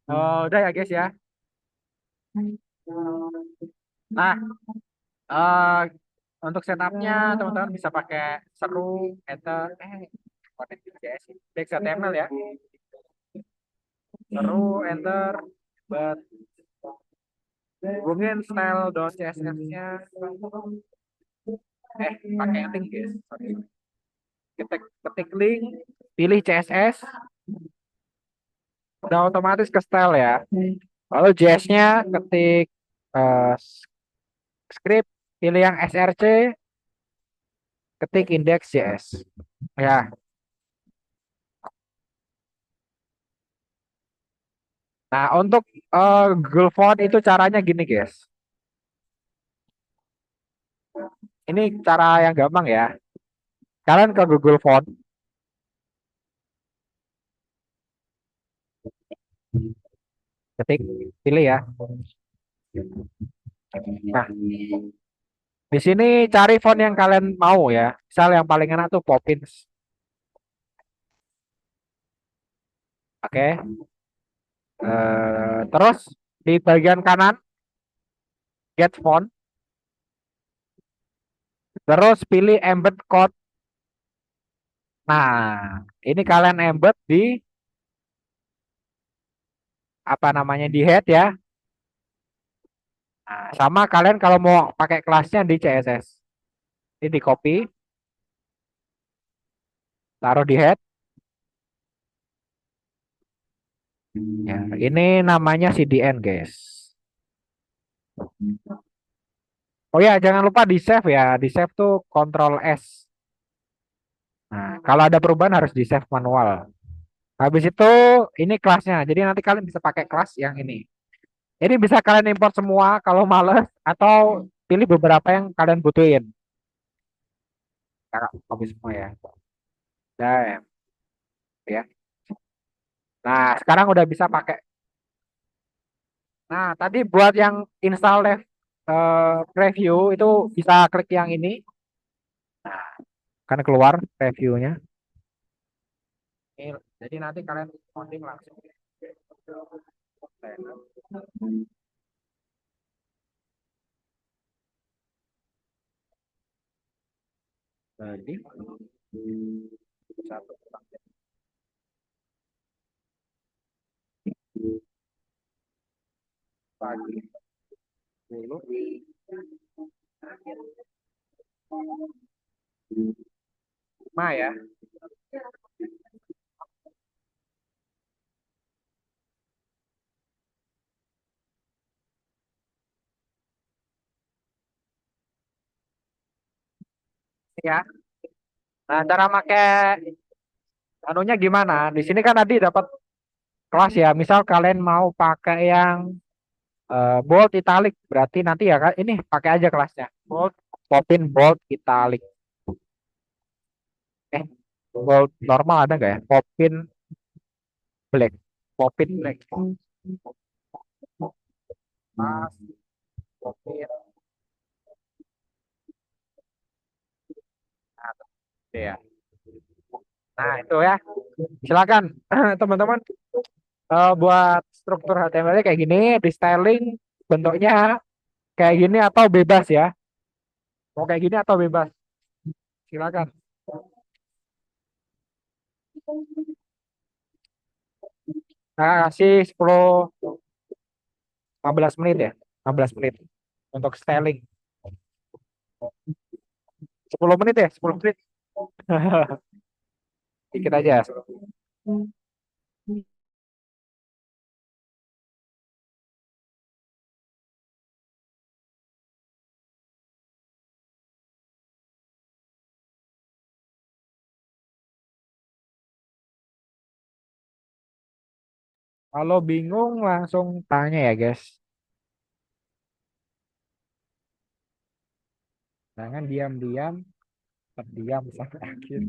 udah ya guys ya. Nah, eh, untuk setupnya teman-teman bisa pakai seru, enter, Node.js, XHTML ya. Seru, enter, but hubungin style.css-nya. Pakai link guys. Sorry. Ketik link, pilih CSS, udah otomatis ke style ya. Lalu JS-nya ketik eh, script, pilih yang src, ketik index.js. Ya. Nah, untuk Google Font itu caranya gini, guys. Ini cara yang gampang ya. Kalian ke Google Font, ketik, pilih ya. Nah, di sini cari font yang kalian mau ya. Misal yang paling enak tuh Poppins. Oke. Terus di bagian kanan get font. Terus pilih embed code. Nah, ini kalian embed di apa namanya di head ya. Nah, sama kalian kalau mau pakai kelasnya di CSS. Ini di copy, taruh di head. Ya, ini namanya CDN, guys. Oh ya, jangan lupa di save ya. Di save tuh Ctrl S. Nah, kalau ada perubahan harus di save manual. Habis itu ini kelasnya. Jadi nanti kalian bisa pakai kelas yang ini. Ini bisa kalian import semua kalau males atau pilih beberapa yang kalian butuhin. Kakak copy semua ya. Dan ya. Nah, sekarang udah bisa pakai. Nah, tadi buat yang install preview itu bisa klik yang ini. Nah, kan keluar reviewnya. Jadi nanti kalian coding langsung. Jadi satu pagi 10 5 ya. Ya. Nah, cara pakai anunya gimana? Di sini kan tadi dapat kelas ya. Misal kalian mau pakai yang bold italic, berarti nanti ya kan ini pakai aja kelasnya. Bold, popin bold italic. Bold normal ada nggak ya? Popin black. Popin black. Mas, popin. Nah, itu ya. Nah, itu ya. Silakan teman-teman buat struktur HTML kayak gini, di styling bentuknya kayak gini atau bebas ya. Mau kayak gini atau bebas. Silakan. Nah, kasih 15 menit ya. 15 menit untuk styling. 10 menit ya, 10 menit. Dikit aja. Kalau bingung langsung tanya ya, guys. Jangan diam-diam, terdiam sampai akhir.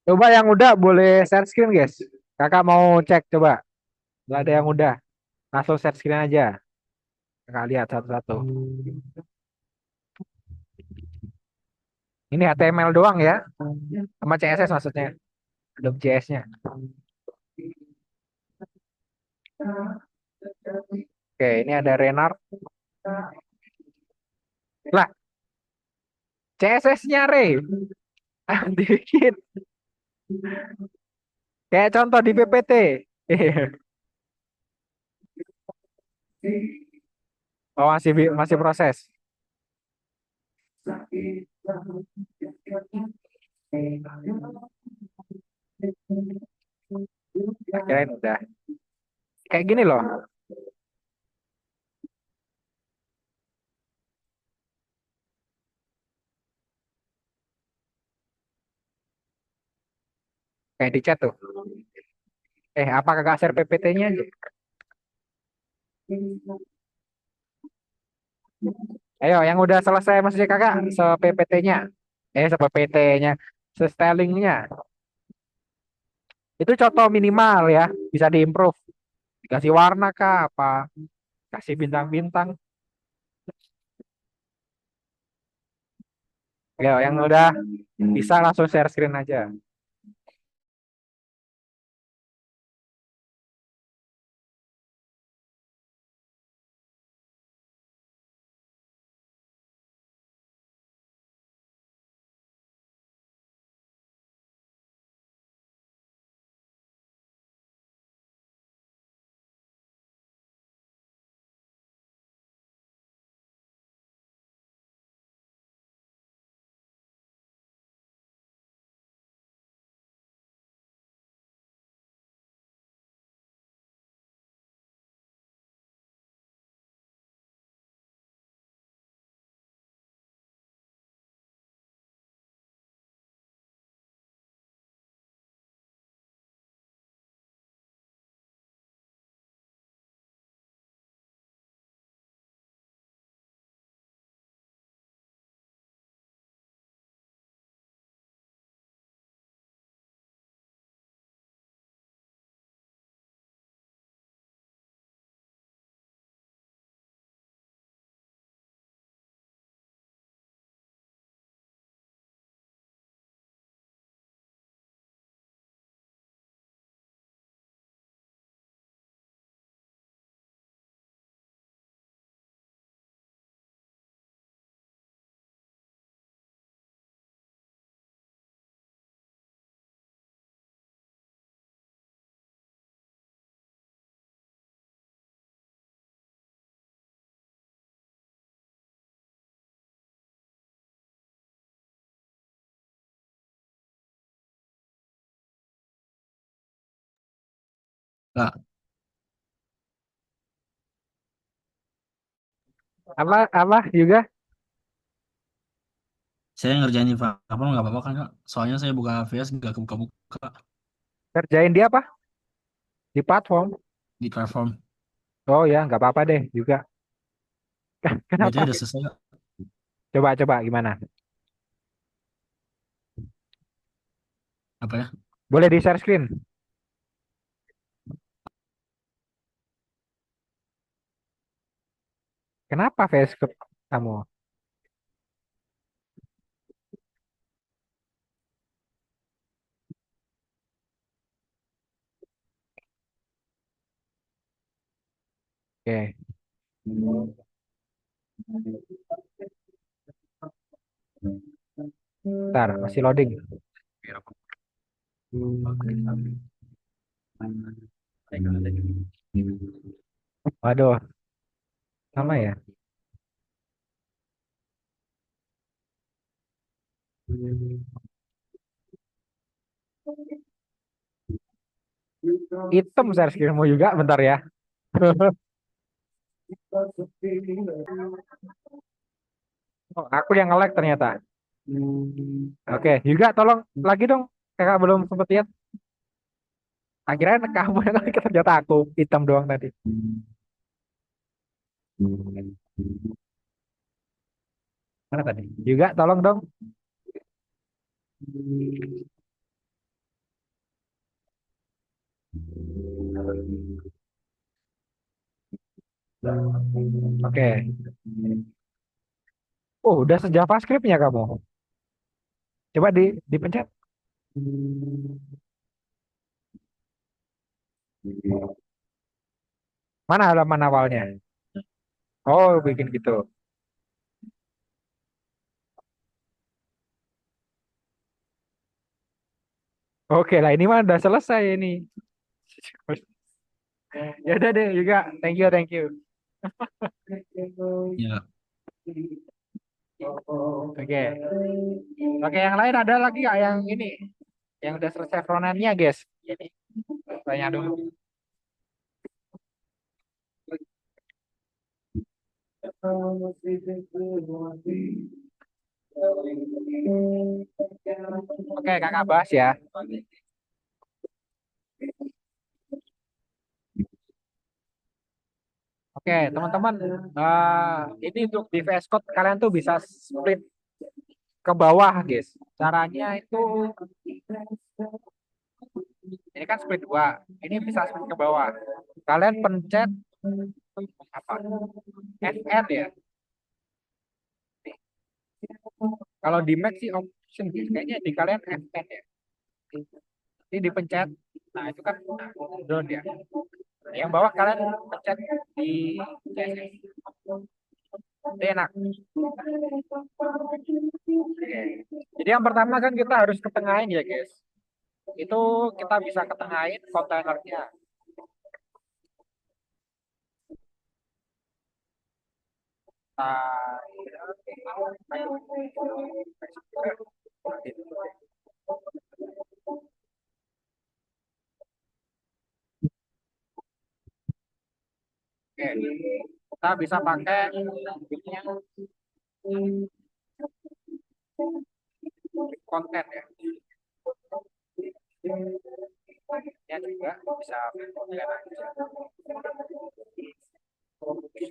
Coba yang udah boleh share screen guys. Kakak mau cek coba. Nggak ada yang udah. Langsung share screen aja. Kakak lihat satu-satu. Ini HTML doang ya. Sama CSS maksudnya. Adobe JS-nya. Oke, ini ada Renard. Lah, CSS-nya Re. Dibikin. Kayak contoh di PPT. Oh, masih proses. Kirain udah. Kayak gini loh. Kayak di chat tuh. Apa kakak share PPT-nya aja? Ayo, yang udah selesai maksudnya kakak, se-PPT-nya. Se-PPT-nya. Se-stylingnya. Itu contoh minimal ya. Bisa diimprove. Dikasih warna kah, apa? Kasih bintang-bintang. Ayo, yang udah bisa langsung share screen aja. Kak, Apa juga? saya ngerjain di platform nggak apa-apa kan Kak? Soalnya saya buka VS nggak kebuka-buka Kerjain dia apa? Di platform. di platform. Oh ya, nggak apa-apa deh juga. BTW Kenapa? udah selesai Kak. Coba gimana? Apa ya? Boleh di share screen. Kenapa Facebook kamu? Oke, ntar masih loading. Waduh, sama ya. Hitam share screenmu juga, bentar ya. Oh, aku yang nge-lag ternyata. Oke, juga tolong lagi dong. Kakak belum sempet lihat. Akhirnya kamu yang nge-lag, ternyata aku hitam doang tadi. Mana tadi? Juga tolong dong. Oke. Oh, udah se-JavaScript-nya kamu. Coba dipencet. Mana halaman awalnya? Oh, bikin gitu. Oke lah, ini mah udah selesai ini. Ya udah deh juga. Thank you, thank you. Ya, Oke. Oke, yang lain ada lagi nggak yang ini? Yang udah selesai front-end-nya, guys? Ini. Tanya dulu. Oke, kakak bahas ya. Oke, teman-teman, ini untuk di VS Code kalian tuh bisa split ke bawah, guys. Caranya itu, ini kan split dua, ini bisa split ke bawah. Kalian pencet apa? FN ya. Kalau di Mac sih option, guys. Kayaknya di kalian FN ya. Ini dipencet. Nah, itu kan down ya. Yang bawah kalian pencet di CSS. Ini enak. Oke. Jadi yang pertama kan kita harus ketengahin ya, guys. Itu kita bisa ketengahin kontainernya. Nah, oke, kita bisa pakai konten ya. Ya juga bisa konten aja.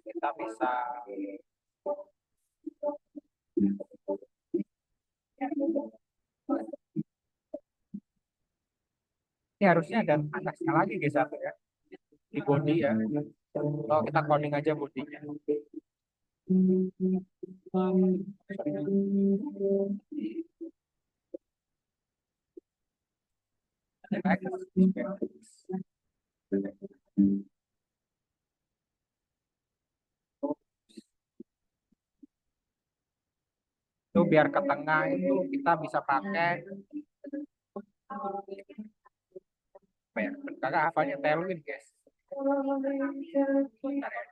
Kita bisa ini harusnya ada atasnya lagi guys satu ya di body ya. Oh, kita coding aja bodinya. Itu biar ke tengah itu kita bisa pakai apa ya? Kakak hafalnya Tailwind guys. Bentar ya.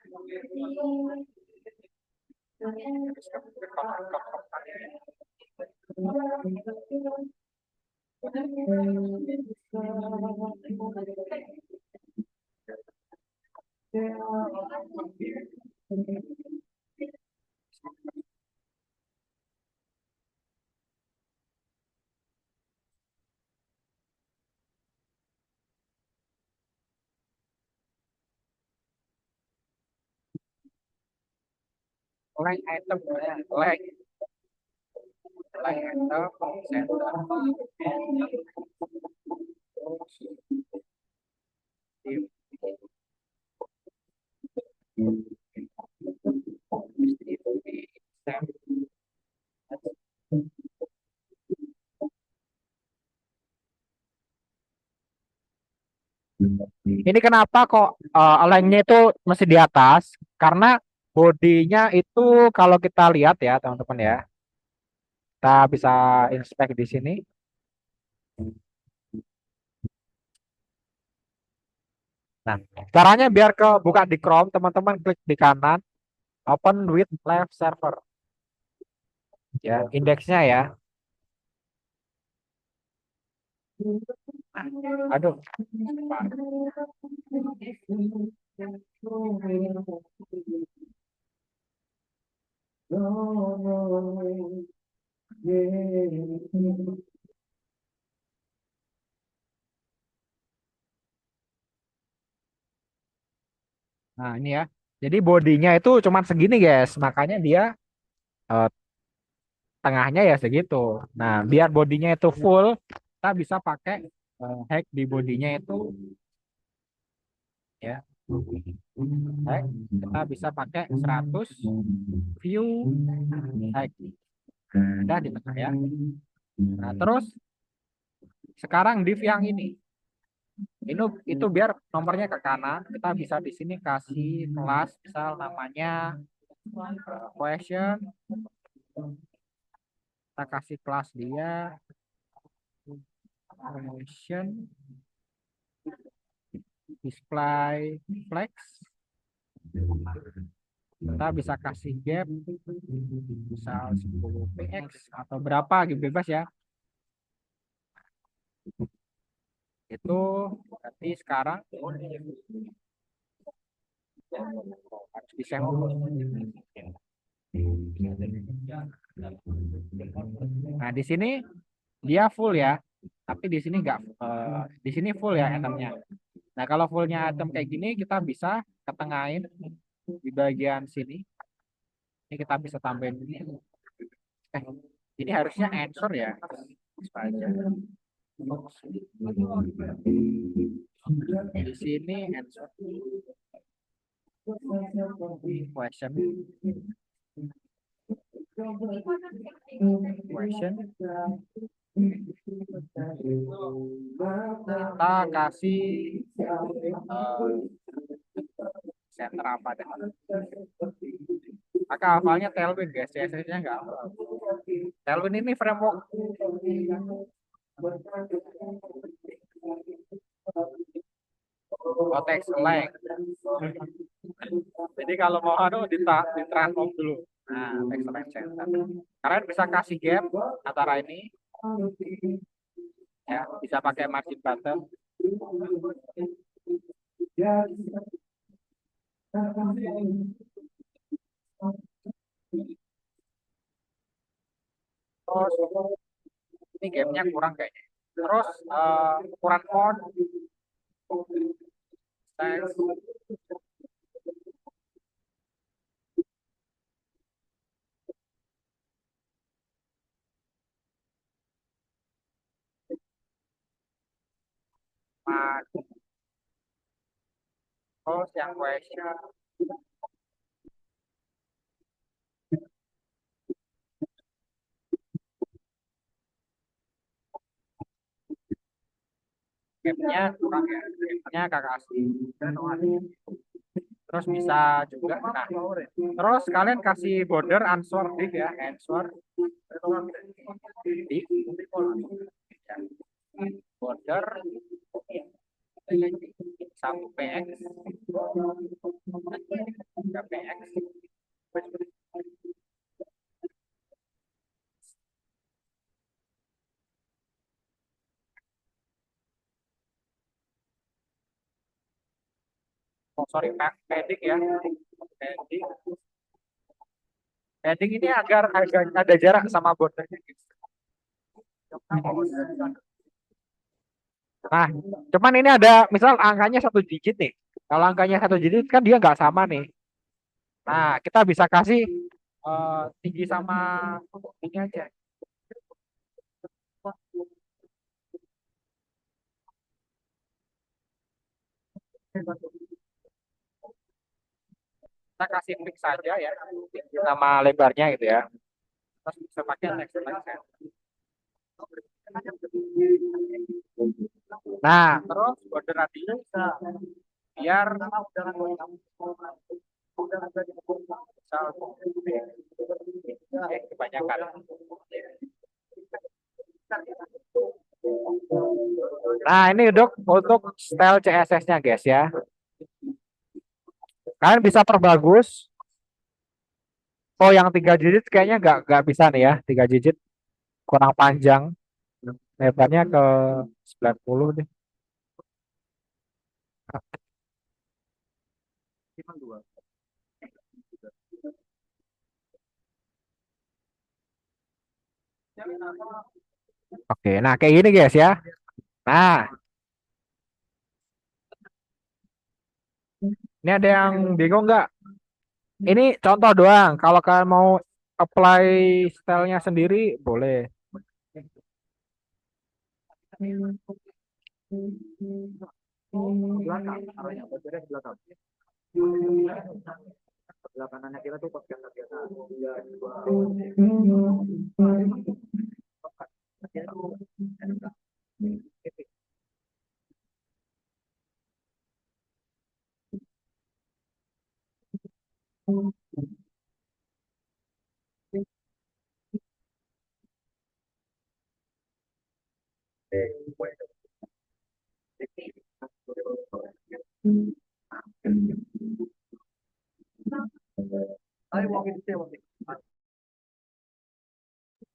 Line item ya. Line item ini kenapa kok lengnya itu masih di atas? Karena bodinya itu kalau kita lihat ya teman-teman ya, kita bisa inspect di sini. Nah, caranya biar ke buka di Chrome, teman-teman klik di kanan, open with live server. Ya, indeksnya ya. Aduh. Nah, ini ya. Jadi bodinya itu cuma segini, guys. Makanya dia eh, tengahnya ya segitu. Nah, biar bodinya itu full, kita bisa pakai hack di bodinya itu ya. Baik, kita bisa pakai 100 view baik. Udah di tengah ya. Nah, terus sekarang div yang ini itu biar nomornya ke kanan, kita bisa di sini kasih kelas, misal namanya question, kita kasih kelas dia question display flex, kita bisa kasih gap misal 10 px atau berapa gitu, bebas ya. Itu berarti sekarang harus disenggol. Nah, di sini dia full ya, tapi di sini enggak, di sini full ya itemnya. Nah, kalau fullnya item kayak gini, kita bisa ketengahin di bagian sini. Ini kita bisa tambahin ini. Ini harusnya answer ya. Aja. Di sini answer. Question. Question. Kita kasih center apa deh. Maka hafalnya Tailwind guys, CSS-nya enggak hafal. Tailwind ini framework. Text length. Jadi kalau mau di transform dulu. Nah, text length center. Kalian bisa kasih gap antara ini. Ya, bisa pakai margin button. Terus ini gamenya kurang kayaknya. Terus ukuran font, text, terus yang question. Gamenya kurang ya, gamenya kakak asli. Terus bisa juga, nah, terus kalian kasih border answer div ya, answer div, border 1 px, 3 px, sorry, padding ya, padding ini agar ada jarak sama bordernya. Nah, cuman ini ada misal angkanya 1 digit nih. Kalau angkanya 1 digit kan dia nggak sama nih. Nah, kita bisa kasih tinggi sama ini aja. Kita kasih fix saja ya, nama lebarnya gitu ya. Terus bisa pakai text length. Nah, terus border radius biar kebanyakan. Nah, ini untuk style CSS-nya guys ya. Kalian bisa perbagus. Oh, yang 3 digit kayaknya nggak bisa nih ya, 3 digit kurang panjang. Lebarnya ke 90 deh. Oke, nah kayak gini guys ya. Nah, ini ada yang bingung nggak? Ini contoh doang. Kalau kalian mau apply stylenya sendiri, boleh. Belakang, taruhnya bocornya di belakang. Sebelah kanannya kita tuh podcast kita.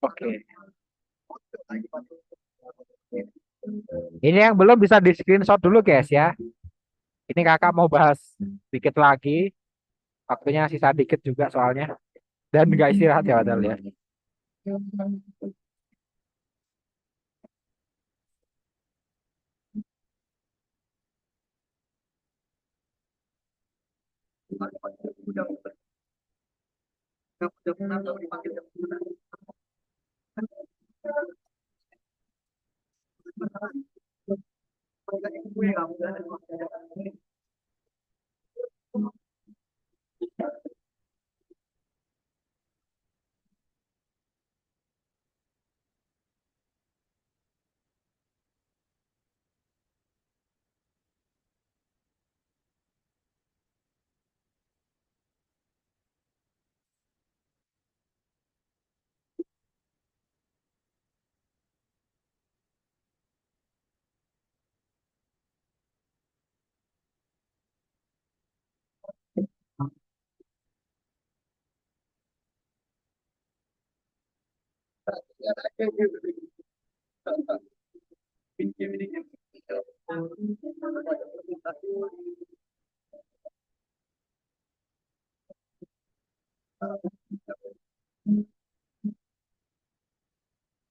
Oke. Ini yang belum bisa di screenshot dulu guys ya. Ini kakak mau bahas dikit lagi. Waktunya sisa dikit juga soalnya. Dan nggak istirahat ya padahal ya.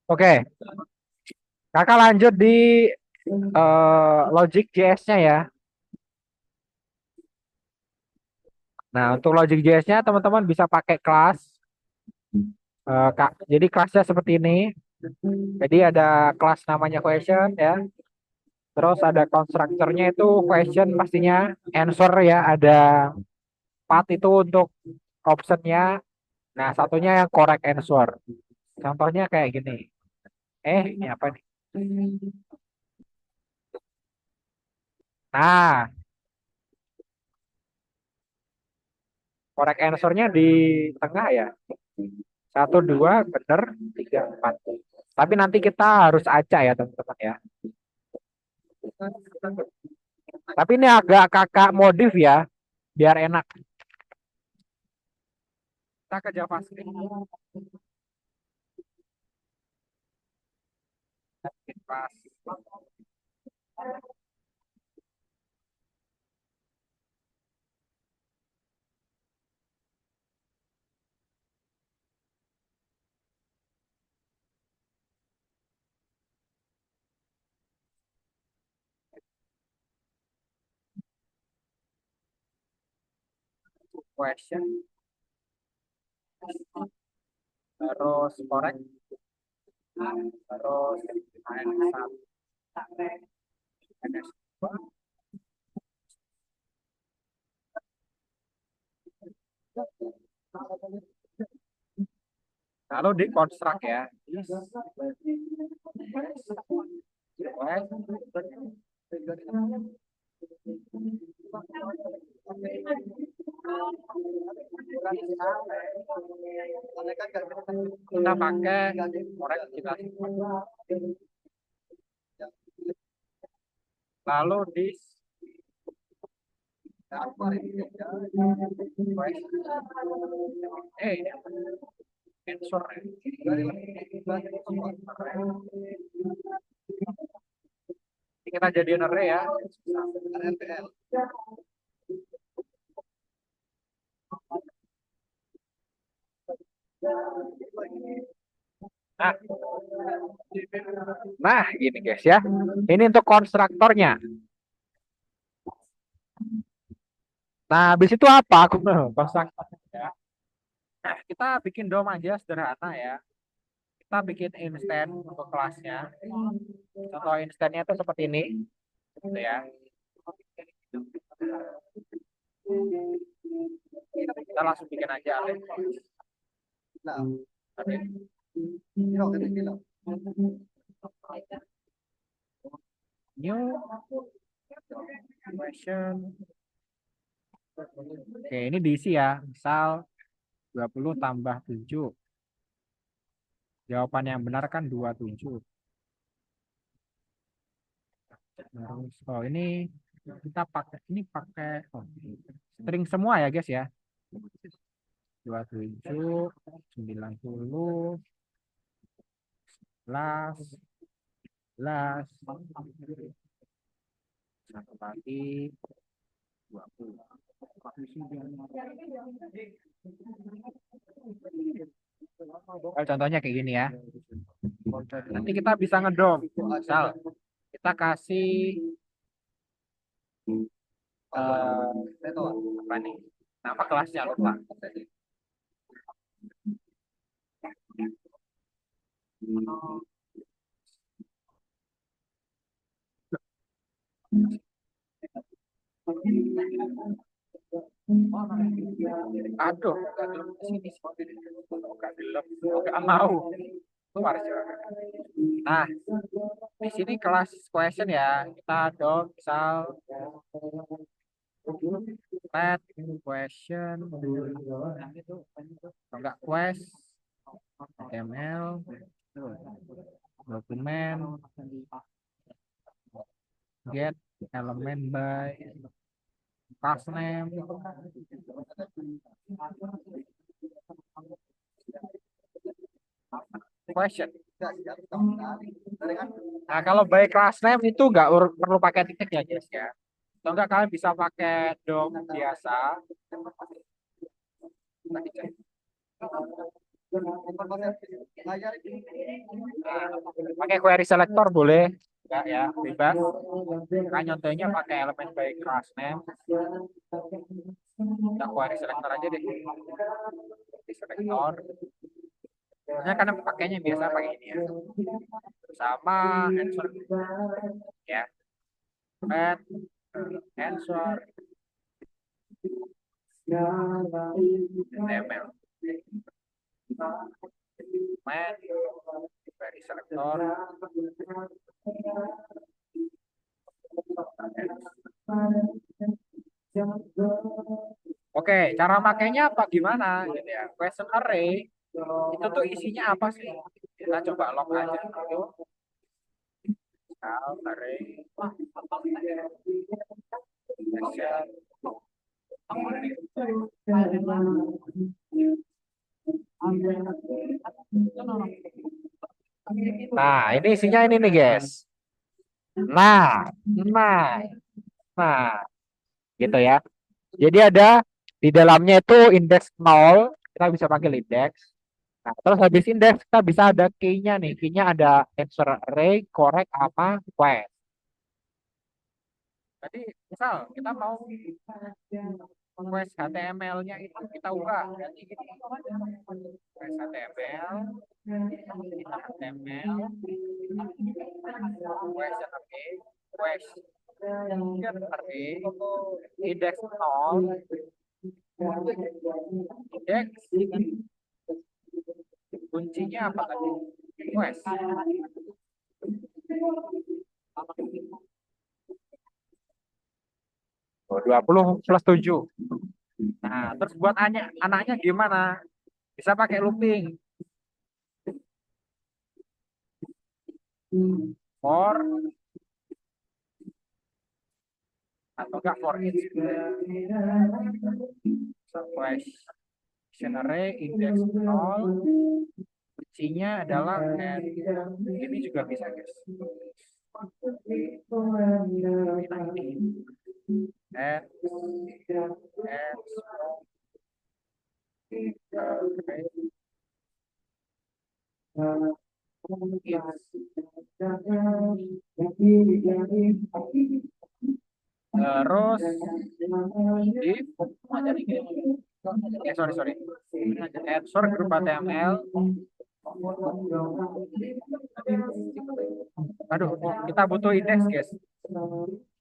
Oke, kakak lanjut di logic JS-nya ya. Nah, untuk logic JS-nya teman-teman bisa pakai kelas. Kak, jadi kelasnya seperti ini. Jadi ada kelas namanya question ya. Terus ada konstruktornya itu question pastinya, answer ya, ada path itu untuk optionnya. Nah, satunya yang correct answer. Contohnya kayak gini. Ini apa nih? Nah, correct answer-nya di tengah ya. Satu, dua, bener, tiga, empat. Tapi nanti kita harus acak ya teman-teman ya. Tapi ini agak kakak modif ya, biar enak. Kita ke JavaScript. Pas. Question. Terus correct. Terus AN1. AN2. Lalu di konstruk ya. Kita pakai korek kita lalu di ini answer ini kita jadiin array ya. Nah, nah gini guys ya. Ini untuk konstruktornya. Nah, habis itu apa? Aku konstruktornya. Nah, kita bikin DOM aja sederhana ya. Kita bikin instance untuk kelasnya. Contoh instance-nya itu seperti ini, gitu ya. Kita langsung bikin aja. New question. Oke, ini diisi ya. Misal 20 tambah 7. Jawaban yang benar kan 27. Terus, oh ini kita pakai string semua ya guys ya. 27, 90, 11, 11, satu lagi 20. Contohnya kayak gini ya. Nanti kita bisa ngedom. Misal kita kasih apa nih? Nama kelasnya lupa. Aduh, nggak mau. Nah, di sini kelas question ya. Kita dong misal let question enggak quest HTML dokumen get element by class name question. Nah, kalau by class name itu nggak perlu pakai titik ya guys ya. Atau enggak kalian bisa pakai dom biasa. Pakai query selector boleh enggak ya, bebas. Kan nyontohnya pakai elemen by class name. Kita query selector aja deh. Query selector. Sebenarnya karena pakainya biasa pakai ini ya. Sama answer ya. Add answer HTML. Main query selector. Oke, cara makainya apa gimana? Jadi ya, question array itu tuh isinya apa sih? Kita coba log aja dulu. Array. Nah, ini isinya ini nih, guys. Nah, gitu ya. Jadi ada di dalamnya itu indeks 0, kita bisa panggil indeks. Nah, terus habis indeks kita bisa ada key-nya nih. Key-nya ada answer array, correct, apa, quest. Jadi misal kita mau quest HTML-nya itu kita ubah. Jadi gini, quest HTML, quest array, quest array, indeks 0, indeks kuncinya apa tadi? Quest. Oh, 20 plus 7. Nah, terus buat anaknya gimana? Bisa pakai looping. For atau enggak for each. Question array index 0. Kuncinya adalah and. Ini juga bisa, guys. Terus if sorry answer grup HTML. Aduh, kita butuh indeks, guys.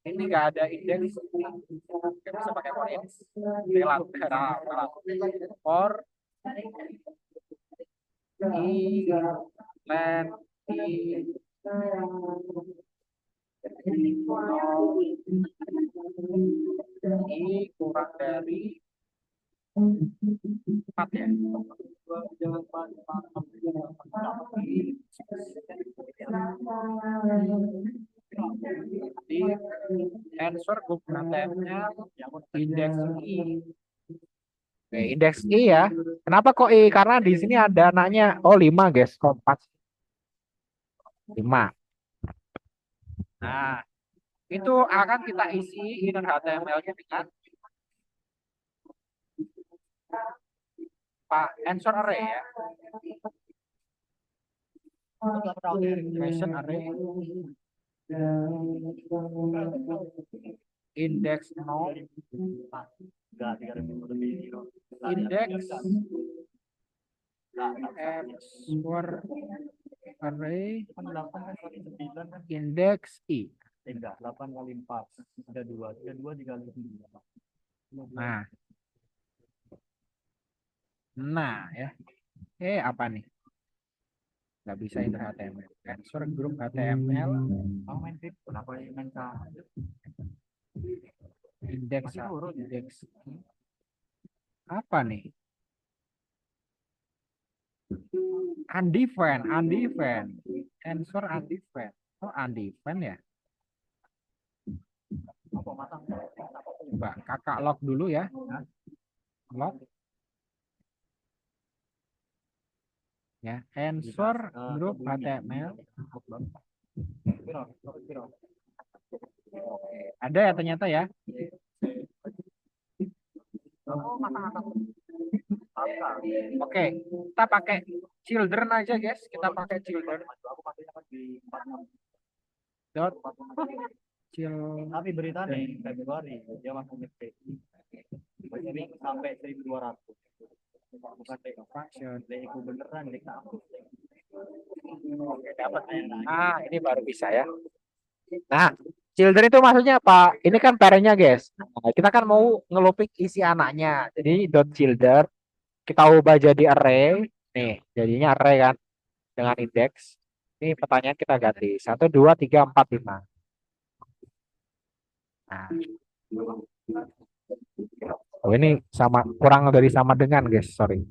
Ini nggak ada indeks, nggak bisa pakai for each. Relat, relat. For i len i kurang dari 4 ya. Di answer group HTML indeks i. Oke, indeks i ya. Kenapa kok i? Karena di sini ada anaknya. Oh 5 guys, kok 4? 5. Nah, itu akan kita isi inner HTML-nya dengan Pak answer array ya. Question array index 0 index answer array index i. 8 kali 4 ada 2 dikali 9. Nah ya. Apa nih? Nggak bisa inner HTML. Answer group HTML Mau main fit kenapa main index apa nih? Undefined. Answer undefined. Oh, undefined ya. Coba kakak log dulu ya. Log. Ya, answer group HTML. Oke, ada ya ternyata ya. Oke, kita pakai children aja guys. Kita pakai children. Dot tapi beritanya Februari dia masuk nyetik sampai 1.200 bukan function aku beneran kita hapus. Oke, dapat. Ini baru bisa ya. Nah, children itu maksudnya apa? Ini kan parentnya guys. Nah, kita kan mau ngelupik isi anaknya. Jadi dot children kita ubah jadi array. Nih, jadinya array kan dengan indeks. Ini pertanyaan kita ganti 1, 2, 3, 4, 5. Nah. Oh, ini sama kurang dari sama dengan guys, sorry.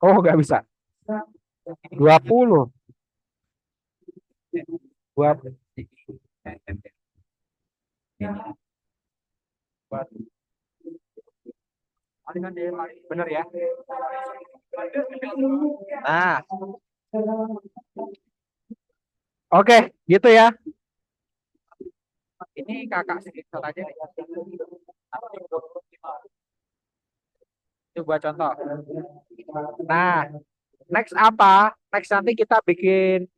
Oh, nggak bisa. 20. Buat bener ya. Nah, oke, gitu ya. Ini kakak screenshot aja nih. Itu buat contoh. Nah, next apa? Next nanti kita bikin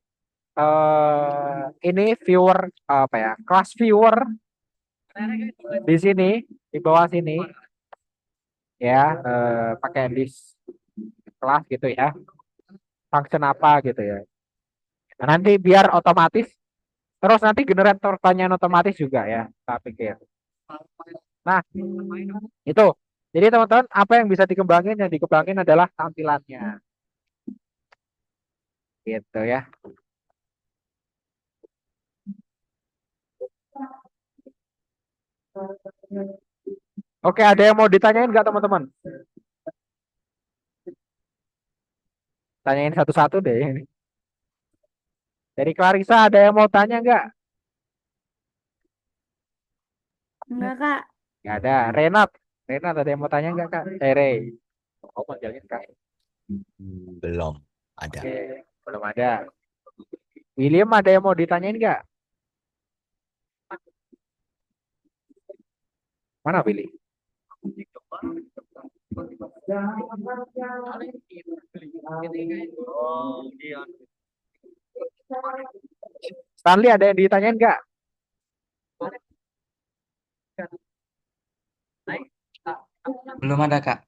ini viewer apa ya? Class viewer di sini, di bawah sini. Ya, pakai list kelas gitu ya. Function apa gitu ya. Nah, nanti biar otomatis terus nanti generator pertanyaan otomatis juga ya, kita pikir. Nah, itu. Jadi teman-teman, apa yang bisa dikembangin? Yang dikembangin adalah tampilannya. Gitu ya. Oke, ada yang mau ditanyain nggak teman-teman? Tanyain satu-satu deh ini. Dari Clarissa ada yang mau tanya nggak? Enggak, Kak. Nggak ada. Renat ada yang mau tanya nggak Kak? Ray. Oh, manggilnya Kak. Belum ada. Oke, belum ada. William ada yang mau ditanyain nggak? Mana Willy? Stanley ada yang ditanyain nggak? Belum ada, Kak.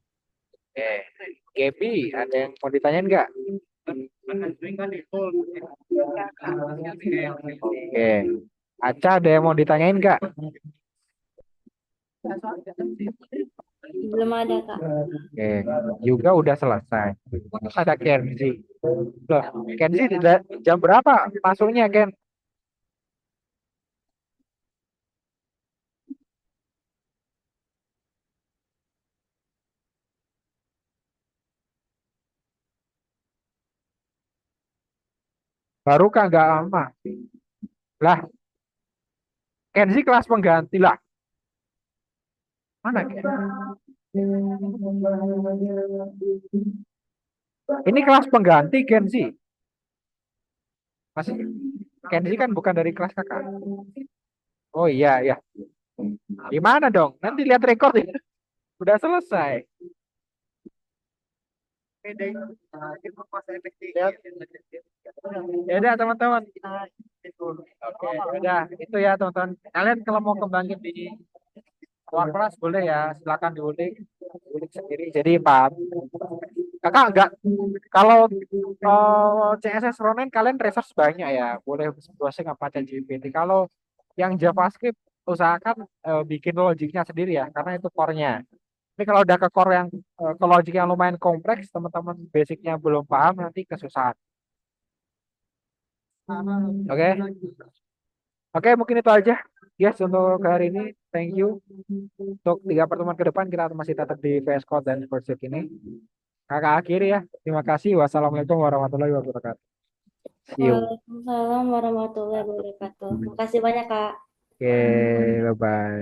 Oke. Gaby ada yang mau ditanyain nggak? Ya, Kak. Oke. Aca ada yang mau ditanyain nggak? Belum ada, Kak. Oke. Juga udah selesai. Terus ada Kenzi. Loh, Kenzi jam berapa masuknya, Ken? Baru kan nggak lama. Lah, Kenzi kelas pengganti lah. Mana Ken? Ini kelas pengganti Kenzi. Masih Kenzi kan bukan dari kelas kakak. Oh iya, iya. Gimana dong? Nanti lihat rekor ya. Udah selesai. Ya udah teman-teman. Oke, udah itu ya teman-teman. Kalian kalau mau kembangin di luar kelas boleh ya, silakan diulik sendiri. Jadi paham. Kakak enggak kalau CSS Ronin kalian research banyak ya, boleh browsing apa aja GPT. Kalau yang JavaScript usahakan bikin logiknya sendiri ya, karena itu core-nya. Tapi kalau udah ke core yang ke logik yang lumayan kompleks, teman-teman basicnya belum paham nanti kesusahan. Oke, oke mungkin itu aja, guys untuk hari ini. Thank you. Untuk 3 pertemuan ke depan kita masih tetap di VS Code dan Pursuit ini. Kakak akhiri ya. Terima kasih. Wassalamualaikum warahmatullahi wabarakatuh. See you. Waalaikumsalam warahmatullahi wabarakatuh. Makasih banyak, Kak. Oke, bye-bye.